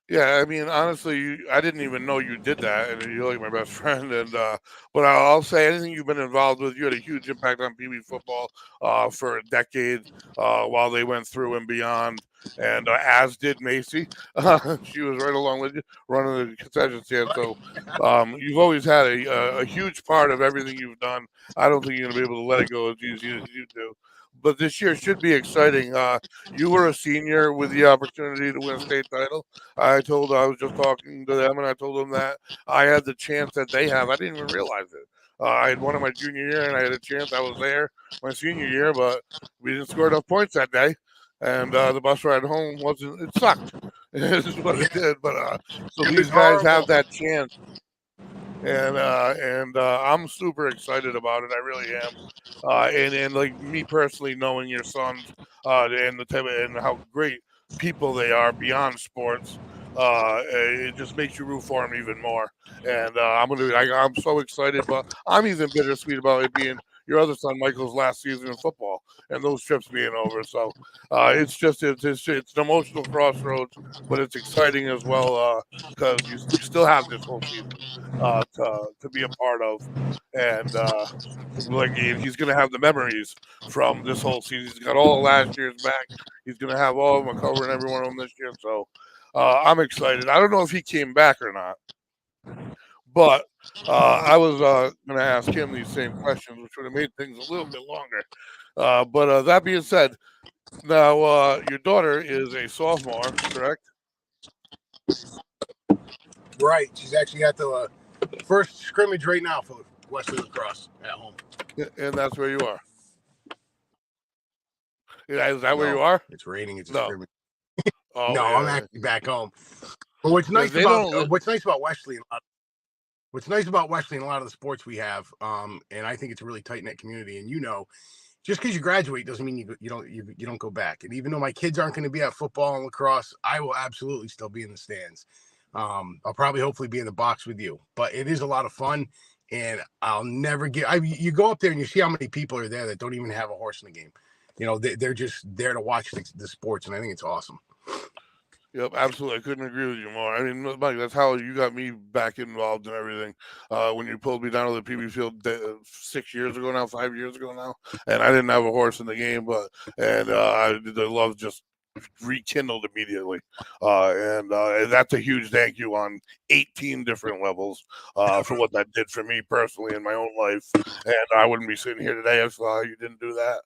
Yeah, I mean, honestly, I didn't even know you did that, and you're like my best friend. And but I'll say, anything you've been involved with, you had a huge impact on Pee Wee football for a decade while they went through and beyond. And as did Macy, she was right along with you running the concession stand. So you've always had a huge part of everything you've done. I don't think you're going to be able to let it go as easy as you do. But this year should be exciting. You were a senior with the opportunity to win a state title. I was just talking to them, and I told them that I had the chance that they have. I didn't even realize it. I had won in my junior year, and I had a chance. I was there my senior year, but we didn't score enough points that day. And the bus ride home wasn't. It sucked. This is what it did. But so these guys have that chance, and I'm super excited about it. I really am. And like me personally, knowing your sons and the type of, and how great people they are beyond sports, it just makes you root for them even more. And I'm so excited, but I'm even bittersweet about it being your other son Michael's last season in football and those trips being over. So it's an emotional crossroads, but it's exciting as well because you still have this whole season to be a part of, and he's going to have the memories from this whole season. He's got all of last year's back. He's going to have all of them covering every one of them this year. So I'm excited. I don't know if he came back or not, but I was going to ask him these same questions, which would have made things a little bit longer. But that being said, now your daughter is a sophomore, correct? Right. She's actually at the first scrimmage right now for Westerly Lacrosse at home. And that's where you are. Is that where you are? It's raining. It's a scrimmage. Oh, no, yeah. I'm actually back home. But what's nice about Westerly, what's nice about Westerly and a lot of the sports we have, and I think it's a really tight knit community. And just because you graduate doesn't mean you don't go back. And even though my kids aren't going to be at football and lacrosse, I will absolutely still be in the stands. I'll probably hopefully be in the box with you, but it is a lot of fun. And I'll never you go up there and you see how many people are there that don't even have a horse in the game. They're just there to watch the sports, and I think it's awesome. Yep, absolutely. I couldn't agree with you more. I mean, Mike, that's how you got me back involved in everything. When you pulled me down to the Pee Wee field 5 years ago now, and I didn't have a horse in the game, the love just rekindled immediately. And that's a huge thank you on 18 different levels for what that did for me personally in my own life. And I wouldn't be sitting here today if you didn't do that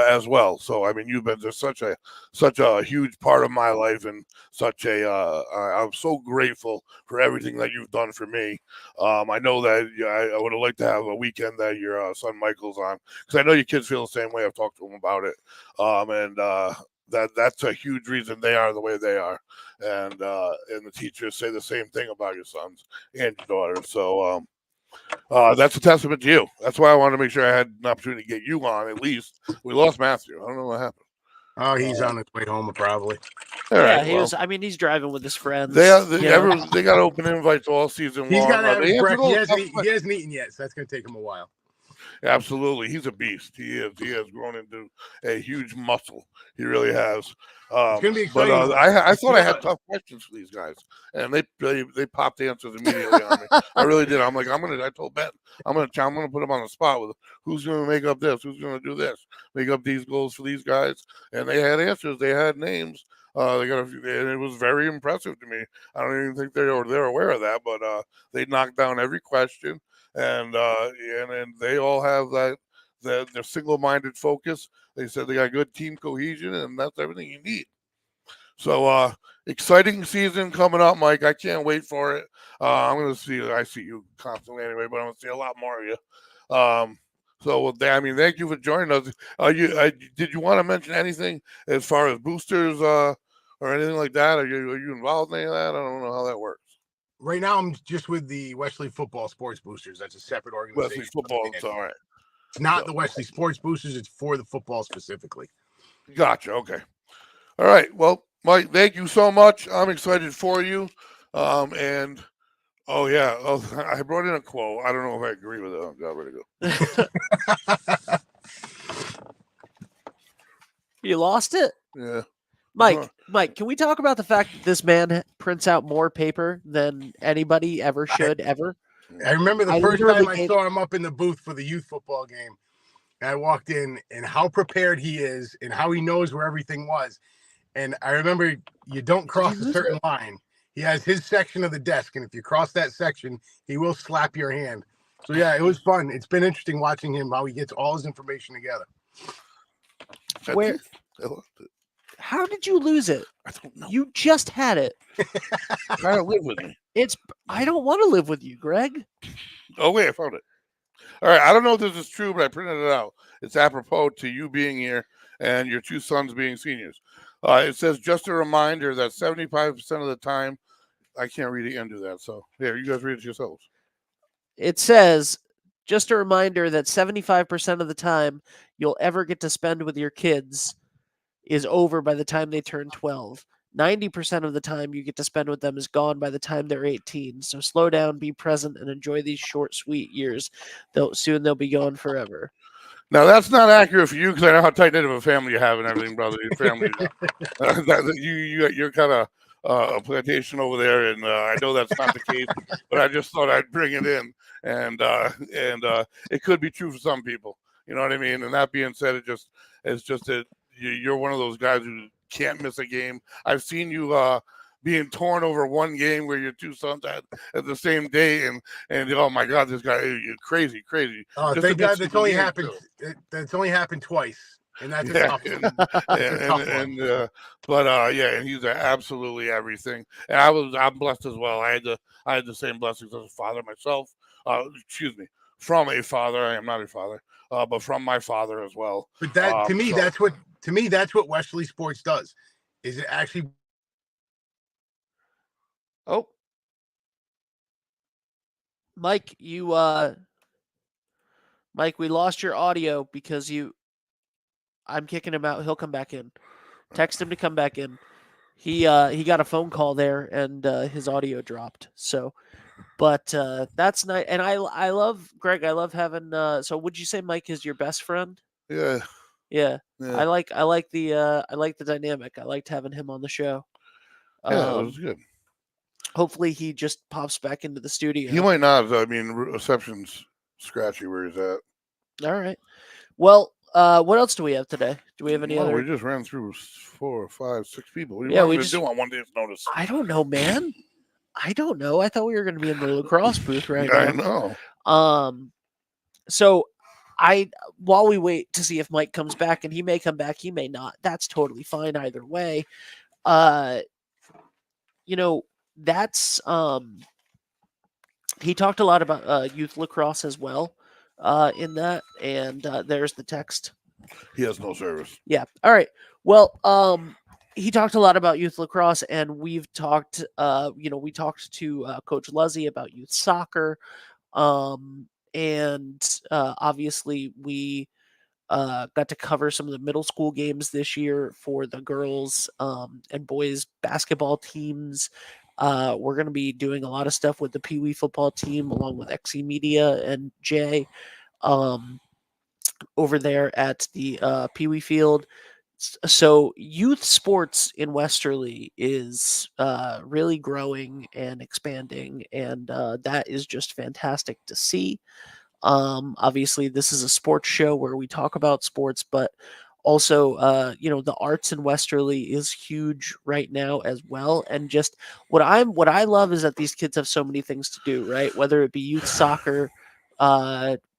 as well. So, I mean, you've been just such a huge part of my life, and I'm so grateful for everything that you've done for me. I know that I would have liked to have a weekend that your son Michael's on, because I know your kids feel the same way. I've talked to them about it. That's a huge reason they are the way they are, and the teachers say the same thing about your sons and your daughters. So that's a testament to you. That's why I wanted to make sure I had an opportunity to get you on. At least we lost Matthew. I don't know what happened. Oh, he's on his way home probably. He's driving with his friends. They got open invites all season long. He hasn't eaten yet, so that's going to take him a while. Absolutely, he's a beast. He is. He has grown into a huge muscle. He really has. It's gonna be But exciting. I thought I had tough questions for these guys, and they popped answers immediately on me. I really did. I'm like, I told Ben, I'm gonna put him on the spot with who's gonna make up this, who's gonna do this, make up these goals for these guys, and they had answers, they had names. They got and it was very impressive to me. I don't even think they're aware of that, but they knocked down every question, and they all have their single-minded focus. They said they got good team cohesion, and that's everything you need. So exciting season coming up, Mike. I can't wait for it. I'm gonna see. I see you constantly anyway, but I'm gonna see a lot more of you. So with that, I mean, thank you for joining us. Did you want to mention anything as far as boosters or anything like that? Are you involved in any of that? I don't know how that works. Right now, I'm just with the Wesley Football Sports Boosters. That's a separate organization. Wesley football, it's all right. It's not the Wesley Sports Boosters. It's for the football specifically. Gotcha. Okay. All right. Well, Mike, thank you so much. I'm excited for you. And oh yeah, I brought in a quote. I don't know if I agree with it. Oh, God, where'd it go? You lost it? Yeah. Mike, can we talk about the fact that this man prints out more paper than anybody ever should ever? I remember the first time I saw him up in the booth for the youth football game. I walked in, and how prepared he is and how he knows where everything was. And I remember you don't cross a certain line. He has his section of the desk, and if you cross that section, he will slap your hand. So, yeah, it was fun. It's been interesting watching him, how he gets all his information together. How did you lose it? I don't know. You just had it. Try to live with me. I don't want to live with you, Greg. Oh, wait, I found it. All right, I don't know if this is true, but I printed it out. It's apropos to you being here and your two sons being seniors. It says, just a reminder that 75% of the time, I can't read the end of that. So, here, you guys read it yourselves. It says, just a reminder that 75% of the time you'll ever get to spend with your kids is over by the time they turn 12. 90% of the time you get to spend with them is gone by the time they're 18. So slow down, be present, and enjoy these short, sweet years. Soon they'll be gone forever. Now, that's not accurate for you because I know how tight-knit of a family you have and everything, brother. Your family, you're kind of a plantation over there, and I know that's not the case, but I just thought I'd bring it in, and it could be true for some people. You know what I mean? And that being said, it's just that you're one of those guys who can't miss a game. I've seen you being torn over one game where your two sons had at the same day, and oh my God, this guy, you're crazy. Oh, just thank God that's only happened. That's only happened twice, and that's a tough one. And he's absolutely everything. And I'm blessed as well. I had the same blessings as a father myself. From a father. I am not a father, but from my father as well. But that to me, that's what Wesley Sports does. Is it actually? Oh, Mike, Mike, we lost your audio because I'm kicking him out. He'll come back in. Text him to come back in. He got a phone call there and his audio dropped. So, but that's nice. And I love Greg. I love having. So, would you say Mike is your best friend? Yeah. Yeah. I like the dynamic. I liked having him on the show. Yeah, it was good. Hopefully he just pops back into the studio. He might not. I mean, reception's scratchy where he's at. All right. Well, what else do we have today? Do we have any other? We just ran through 4, 5, 6 people. What Yeah, we just do on one day's notice. I don't know, man. I don't know. I thought we were going to be in the lacrosse booth right now. I know. So while we wait to see if Mike comes back, and he may come back, he may not. That's totally fine either way. That's he talked a lot about youth lacrosse as well in that, and there's the text. He has no service. Yeah. All right. Well, he talked a lot about youth lacrosse, and we've talked we talked to Coach Luzzy about youth soccer, and obviously we got to cover some of the middle school games this year for the girls and boys basketball teams. We're going to be doing a lot of stuff with the Pee Wee football team along with XE Media and Jay. over there at the Pee Wee Field. So youth sports in Westerly is really growing and expanding, and that is just fantastic to see. Obviously, this is a sports show where we talk about sports, but also, the arts in Westerly is huge right now as well. And just what I love is that these kids have so many things to do, right? Whether it be youth soccer,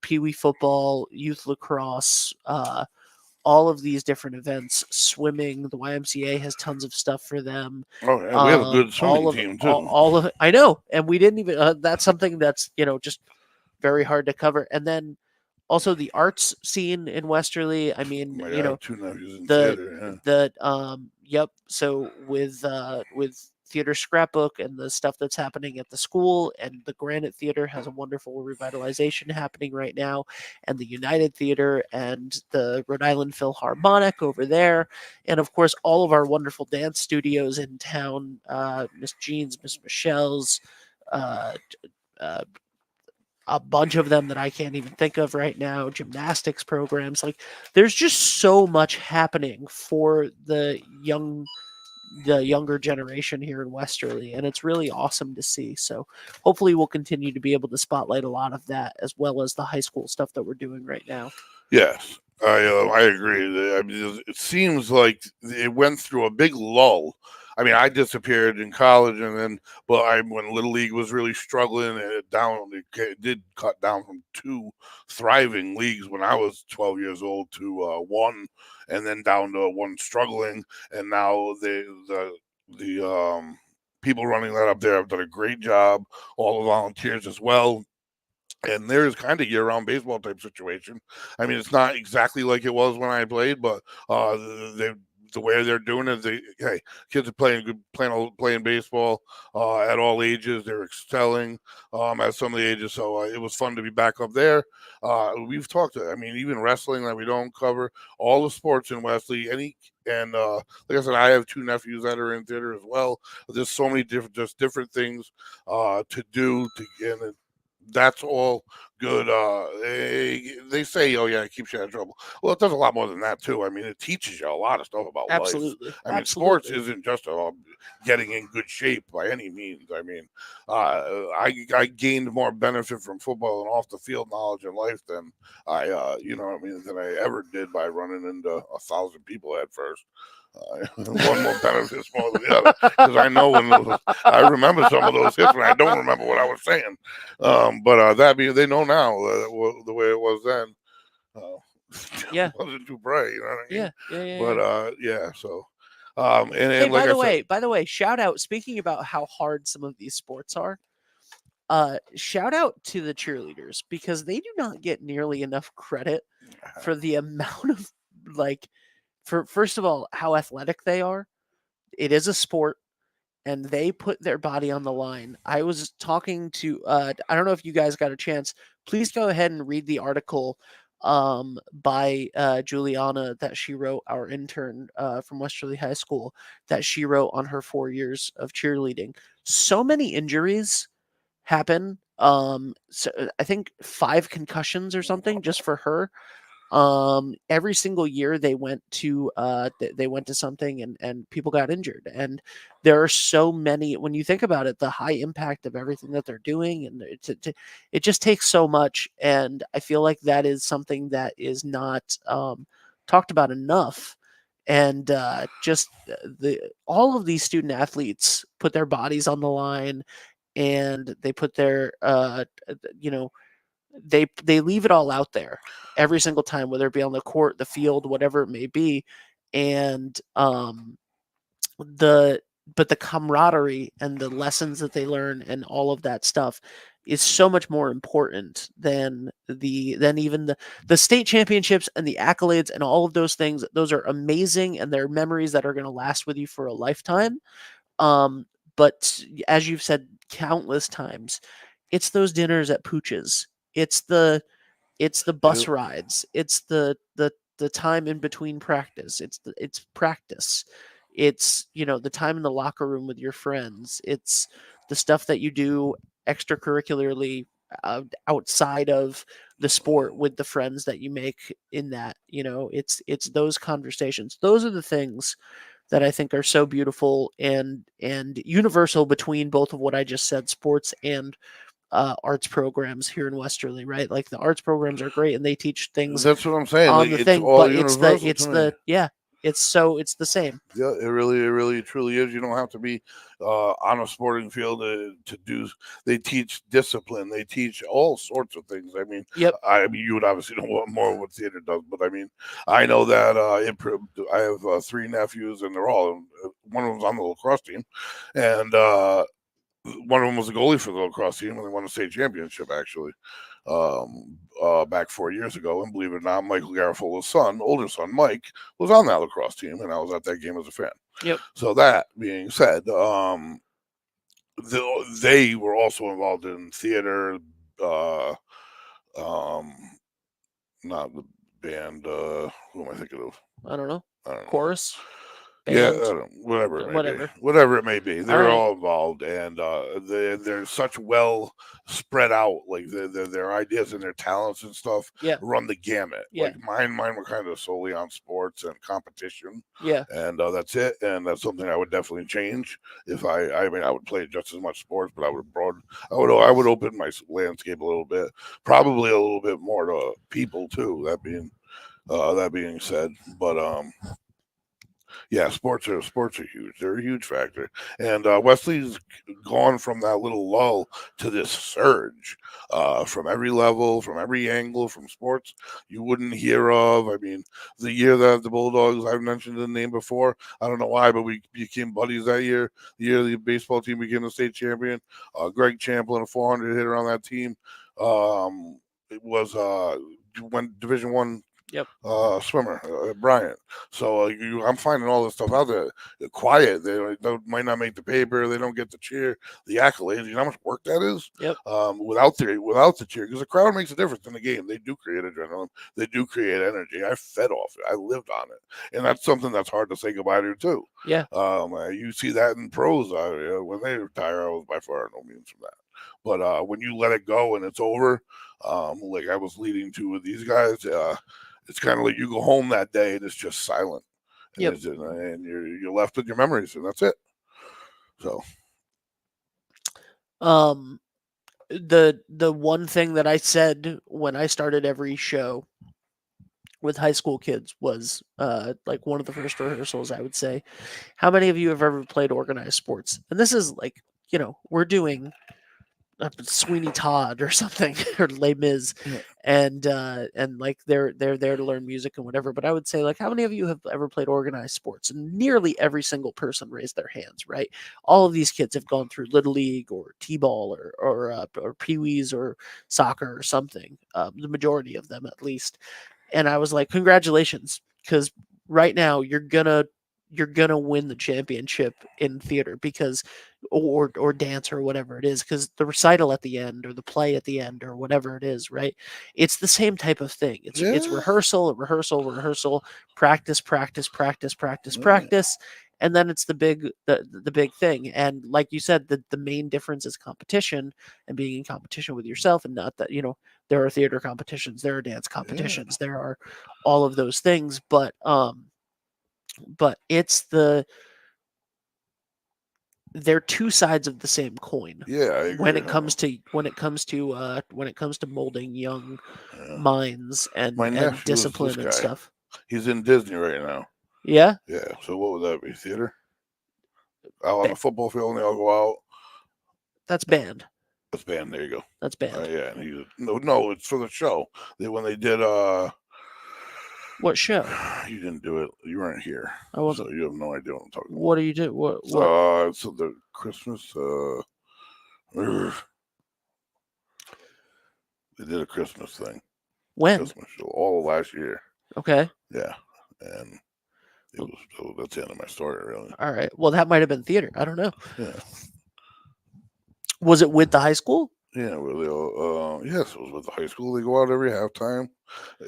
pee wee football, youth lacrosse, all of these different events, swimming. The YMCA has tons of stuff for them. Oh, yeah, we have a good All swimming of team too. all of it. I know, and we didn't even. That's something that's just very hard to cover. And then also the arts scene in Westerly. I mean, I have two nephews in the theater. yep. So with Theater Scrapbook and the stuff that's happening at the school, and the Granite Theater has a wonderful revitalization happening right now, and the United Theater and the Rhode Island Philharmonic over there, and of course all of our wonderful dance studios in town, Miss Jean's, Miss Michelle's, uh, uh, a bunch of them that I can't even think of right now, gymnastics programs. Like, there's just so much happening for the younger generation here in Westerly, and it's really awesome to see. So hopefully we'll continue to be able to spotlight a lot of that, as well as the high school stuff that we're doing right now. Yes, I agree. I mean, it seems like it went through a big lull. I mean, I disappeared in college, and then, when Little League was really struggling, it did cut down from two thriving leagues when I was 12 years old to one, and then down to one struggling, and now the people running that up there have done a great job. All the volunteers as well, and there's kind of year-round baseball type situation. I mean, it's not exactly like it was when I played, but the way they're doing it, kids are playing baseball at all ages. They're excelling at some of the ages, so it was fun to be back up there. We've talked. I mean, even wrestling that we don't cover, all the sports in Wesley. Like I said, I have two nephews that are in theater as well. There's so many different things to do and that's all good. They say, "Oh yeah, it keeps you out of trouble." Well, it does a lot more than that too. I mean, it teaches you a lot of stuff about life. Absolutely. I mean, sports isn't just about getting in good shape by any means. I mean, I gained more benefit from football and off the field knowledge in life than than I ever did by running into 1,000 people at first. One more benefits more than the other because I remember some of those hits and I don't remember what I was saying. But they know now the way it was then. Yeah, it wasn't too bright, you know what I mean? Yeah. But yeah, so and Hey, like by the way, shout out. Speaking about how hard some of these sports are, shout out to the cheerleaders, because they do not get nearly enough credit for the amount of, for first of all, how athletic they are. It is a sport, and they put their body on the line. I was talking to I don't know if you guys got a chance. Please go ahead and read the article by Juliana that she wrote, our intern from Westerly High School, that she wrote on her 4 years of cheerleading. So many injuries happen. So I think 5 concussions or something just for her. Every single year they went to something, and people got injured, and there are so many. When you think about it, the high impact of everything that they're doing, and it just takes so much, and I feel like that is something that is not talked about enough. And just all of these student athletes put their bodies on the line, and they put their they leave it all out there every single time, whether it be on the court, the field, whatever it may be. And the but the camaraderie and the lessons that they learn and all of that stuff is so much more important than even the state championships and the accolades and all of those things. Those are amazing, and they're memories that are going to last with you for a lifetime. But as you've said countless times, it's those dinners at Pooch's. It's the bus rides. It's the time in between practice. It's practice. It's the time in the locker room with your friends. It's the stuff that you do extracurricularly outside of the sport with the friends that you make in that. It's those conversations. Those are the things that I think are so beautiful and universal between both of what I just said, sports and arts programs here in Westerly, right? Like the arts programs are great and they teach things That's what I'm saying. on Like, the it's thing, all but universal to me. it's the same. Yeah, it really, truly is. You don't have to be on a sporting field to do. They teach discipline. They teach all sorts of things. I mean, Yep. you would obviously know more what theater does, but I mean, I know that I have 3 nephews, and they're all. One of them's on the lacrosse team, and one of them was a goalie for the lacrosse team, and they won a state championship actually. Back 4 years ago, and believe it or not, Michael Garofalo's older son Mike, was on that lacrosse team, and I was at that game as a fan. Yep. So that being said, they were also involved in theater, not the band. Who am I thinking of? I don't know. I don't know. Chorus. Yeah, Band, whatever it may whatever. be. Whatever it may be. They're right. all involved, and they're such well spread out. Like their ideas and their talents and stuff Yeah. run the gamut. Yeah. Like mine were kind of solely on sports and competition, Yeah. and that's it. And that's something I would definitely change if I mean, I would play just as much sports, but I would open my landscape a little bit, probably a little bit more to people too. That being said, but yeah, sports are huge. They're a huge factor, and Wesley's gone from that little lull to this surge, from every level, from every angle, from sports you wouldn't hear of. I mean, the year that the Bulldogs, I've mentioned the name before. I don't know why, but we became buddies that year. The year the baseball team became the state champion. Greg Champlin, a 400 hitter on that team. It was went Division One. Yep. Swimmer, Bryant. So I'm finding all this stuff out there. They're quiet. They might not make the paper. They don't get the cheer, the accolades. You know how much work that is. Yep. Without the cheer, because the crowd makes a difference in the game. They do create adrenaline. They do create energy. I fed off it. I lived on it, and that's something that's hard to say goodbye to too. Yeah. You see that in pros. When they retire, I was by far no means from that. But when you let it go and it's over, like I was leading to with these guys, it's kind of like you go home that day and it's just silent. Yep. And you're left with your memories, and that's it. So, the one thing that I said when I started every show with high school kids was like one of the first rehearsals, I would say, how many of you have ever played organized sports? And this is like, we're doing Sweeney Todd or something, or Les Mis, Yeah. and like they're there to learn music and whatever. But I would say, like, how many of you have ever played organized sports? And nearly every single person raised their hands, right? All of these kids have gone through Little League or T-ball or Pee-wees or soccer or something. The majority of them, at least. And I was like, congratulations, because right now you're gonna win the championship in theater, because or dance or whatever it is, because the recital at the end or the play at the end or whatever it is, right? It's the same type of thing. It's rehearsal, practice, and then it's the big thing. And like you said, the main difference is competition and being in competition with yourself, and not that there are theater competitions, there are dance competitions, there are all of those things, but it's they're two sides of the same coin. Yeah, I agree. When it comes to molding young minds and discipline and stuff. He's in Disney right now. Yeah. Yeah. So what would that be? Theater? Out on the football field, and they all go out. That's band. That's band. There you go. That's band. Yeah. And no, it's for the show. When they did What show? You didn't do it. You weren't here. I wasn't. So you have no idea what I'm talking about. What do you do? What? So the Christmas. They did a Christmas thing. When? Christmas show all last year. Okay. Yeah, and it was. That's the end of my story, really. All right. Well, that might have been theater. I don't know. Yeah. Was it with the high school? Yeah. Well, yes, it was with the high school. They go out every halftime.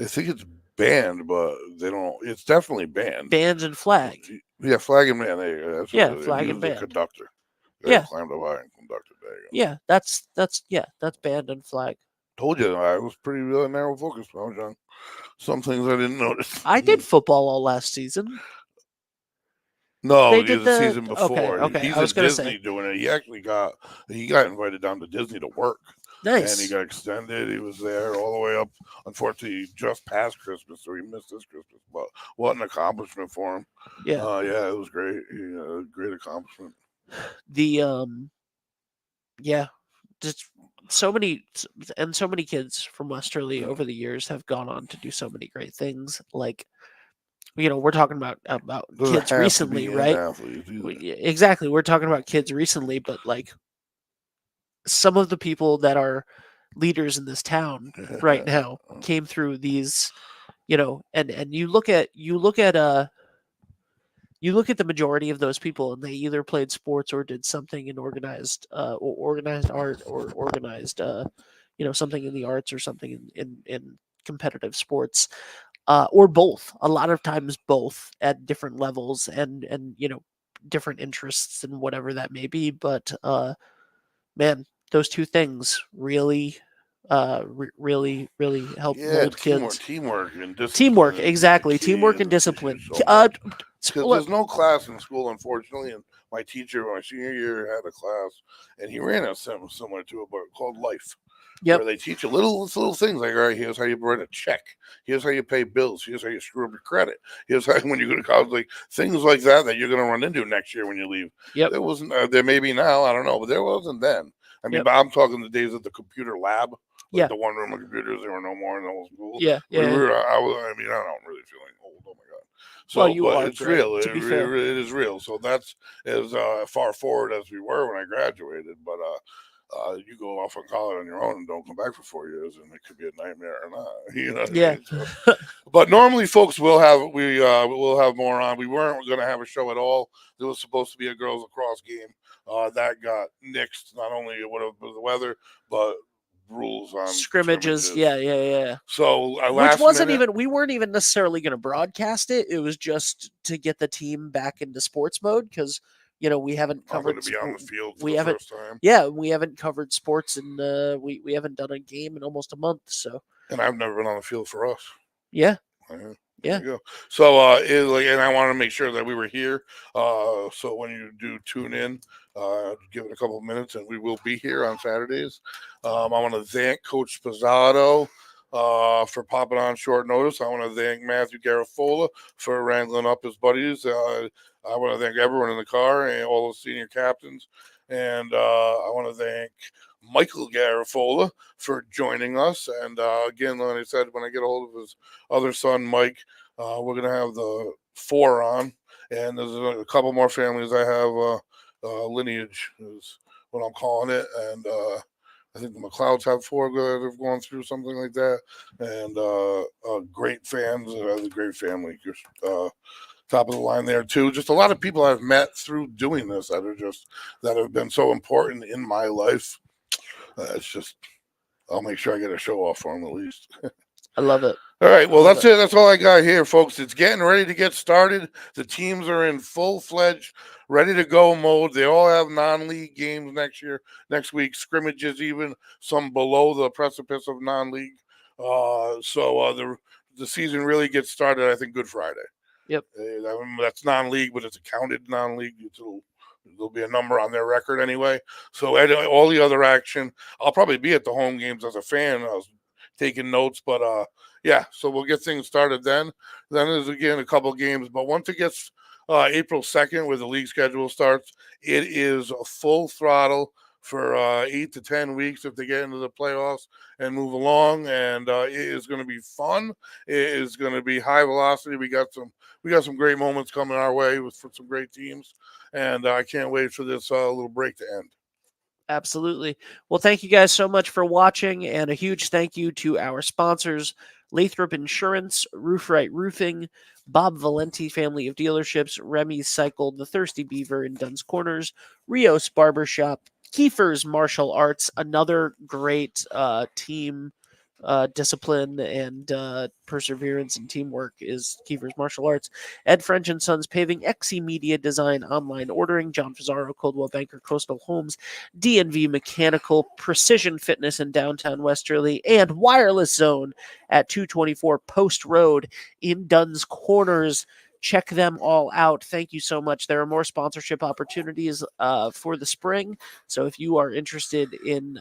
I think it's band, but they don't. It's definitely band. Bands and flag. Yeah, flag and band. Flag and band. The conductor. They Yeah. climbed up high and conducted that. Yeah, that's band and flag. Told you I was pretty narrow focused when I was young. Some things I didn't notice. I did football all last season. No, They it did was the the season before. okay. He's I was at gonna Disney say doing it. He actually got invited down to Disney to work. And he nice. got extended. He was there all the way up, unfortunately, just past Christmas, so he missed this Christmas. But what an accomplishment for him. Yeah. Yeah, it was great. Great accomplishment. The yeah, just so many kids from Westerly over the years have gone on to do so many great things. Like, we're talking about Doesn't kids have to recently, be right? athletes either. Exactly. We're talking about kids recently, but like some of the people that are leaders in this town right now came through these, and you look at the majority of those people, and they either played sports or did something in organized art or organized something in the arts or something in competitive sports, or both. A lot of times both at different levels and different interests and whatever that may be. But man, those two things really really help mold kids. Teamwork and discipline. Teamwork, is exactly. the key Teamwork in and this discipline. issue so much. Because there's no class in school, unfortunately, and my teacher, my senior year, had a class, and he ran a something similar to it, but called Life, Yep. where they teach you little things like, all right, here's how you write a check, here's how you pay bills, here's how you screw up your credit, here's how when you go to college, like things like that you're going to run into next year when you leave. Yep. There wasn't, there may be now, I don't know, but there wasn't then. I mean, Yep. but I'm talking the days of the computer lab. Yeah. The one room of computers, there were no more in the whole school. Yeah. I mean, I don't really feel like old. Oh my god. So, Well, you but are it's great, real. to be fair. It is real. So that's as far forward as we were when I graduated. But you go off on college on your own and don't come back for 4 years, and it could be a nightmare or not. You know what Yeah. I mean? So, but normally, folks, we'll have more on. We weren't going to have a show at all. There was supposed to be a girls lacrosse game. That got nixed. Not only with the weather, but rules on scrimmages. Yeah. So which wasn't even, we weren't even necessarily going to broadcast it. It was just to get the team back into sports mode because we haven't covered. To be on the field for we the haven't. First time. Yeah, we haven't covered sports, and we haven't done a game in almost a month. So. And I've never been on the field for us. Yeah. Yeah. So, and I want to make sure that we were here. So when you do tune in, give it a couple of minutes, and we will be here on Saturdays. I want to thank Coach Spazzato for popping on short notice. I want to thank Matthew Garafola for wrangling up his buddies. I want to thank everyone in the car and all the senior captains. And I want to thank Michael Garafola for joining us. And again, like I said, when I get a hold of his other son, Mike, we're going to have the 4 on. And there's a couple more families I have. Lineage is what I'm calling it. And I think the McLeods have 4 that have gone through something like that. And great fans, a great family. Just top of the line there too. Just a lot of people I've met through doing this that have been so important in my life. It's just, I'll make sure I get a show off for them at least. I love it. All right, well, that's it. That's all I got here, folks. It's getting ready to get started. The teams are in full-fledged, ready-to-go mode. They all have non-league games next week, scrimmages even, some below the precipice of non-league. So the season really gets started, I think, Good Friday. Yep. That's non-league, but it's a counted non-league. There'll be a number on their record anyway. So all the other action, I'll probably be at the home games as a fan. I was taking notes, but yeah, so we'll get things started then. Then there's again a couple games, but once it gets April 2nd, where the league schedule starts, it is a full throttle for 8 to 10 weeks if they get into the playoffs and move along. And it is going to be fun. It is going to be high velocity. We got some great moments coming our way for some great teams, and I can't wait for this little break to end. Absolutely. Well, thank you guys so much for watching, and a huge thank you to our sponsors, Lathrop Insurance, Roof Right Roofing, Bob Valenti Family of Dealerships, Remy's Cycle, The Thirsty Beaver in Dunn's Corners, Rios Barbershop, Kiefer's Martial Arts, another great team discipline and perseverance and teamwork is Kiefer's Martial Arts. Ed French and Sons Paving, XE Media Design, Online Ordering, John Fazaro, Coldwell Banker, Coastal Homes, DNV Mechanical, Precision Fitness in downtown Westerly, and Wireless Zone at 224 Post Road in Dunn's Corners. Check them all out. Thank you so much. There are more sponsorship opportunities for the spring. So if you are interested in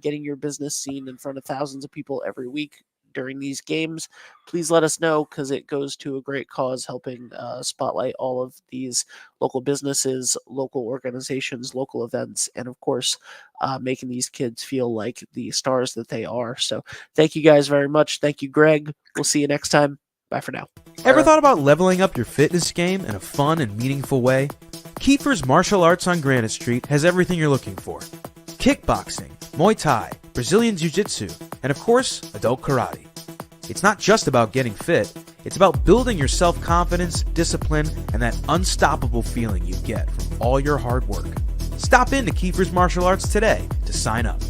getting your business seen in front of thousands of people every week during these games, please let us know, because it goes to a great cause, helping spotlight all of these local businesses, local organizations, local events, and of course, making these kids feel like the stars that they are. So thank you guys very much. Thank you, Greg. We'll see you next time. Bye for now. Ever thought about leveling up your fitness game in a fun and meaningful way? Kiefer's Martial Arts on Granite Street has everything you're looking for. Kickboxing, Muay Thai, Brazilian Jiu-Jitsu, and of course, adult karate. It's not just about getting fit, it's about building your self-confidence, discipline, and that unstoppable feeling you get from all your hard work. Stop into Kiefer's Martial Arts today to sign up.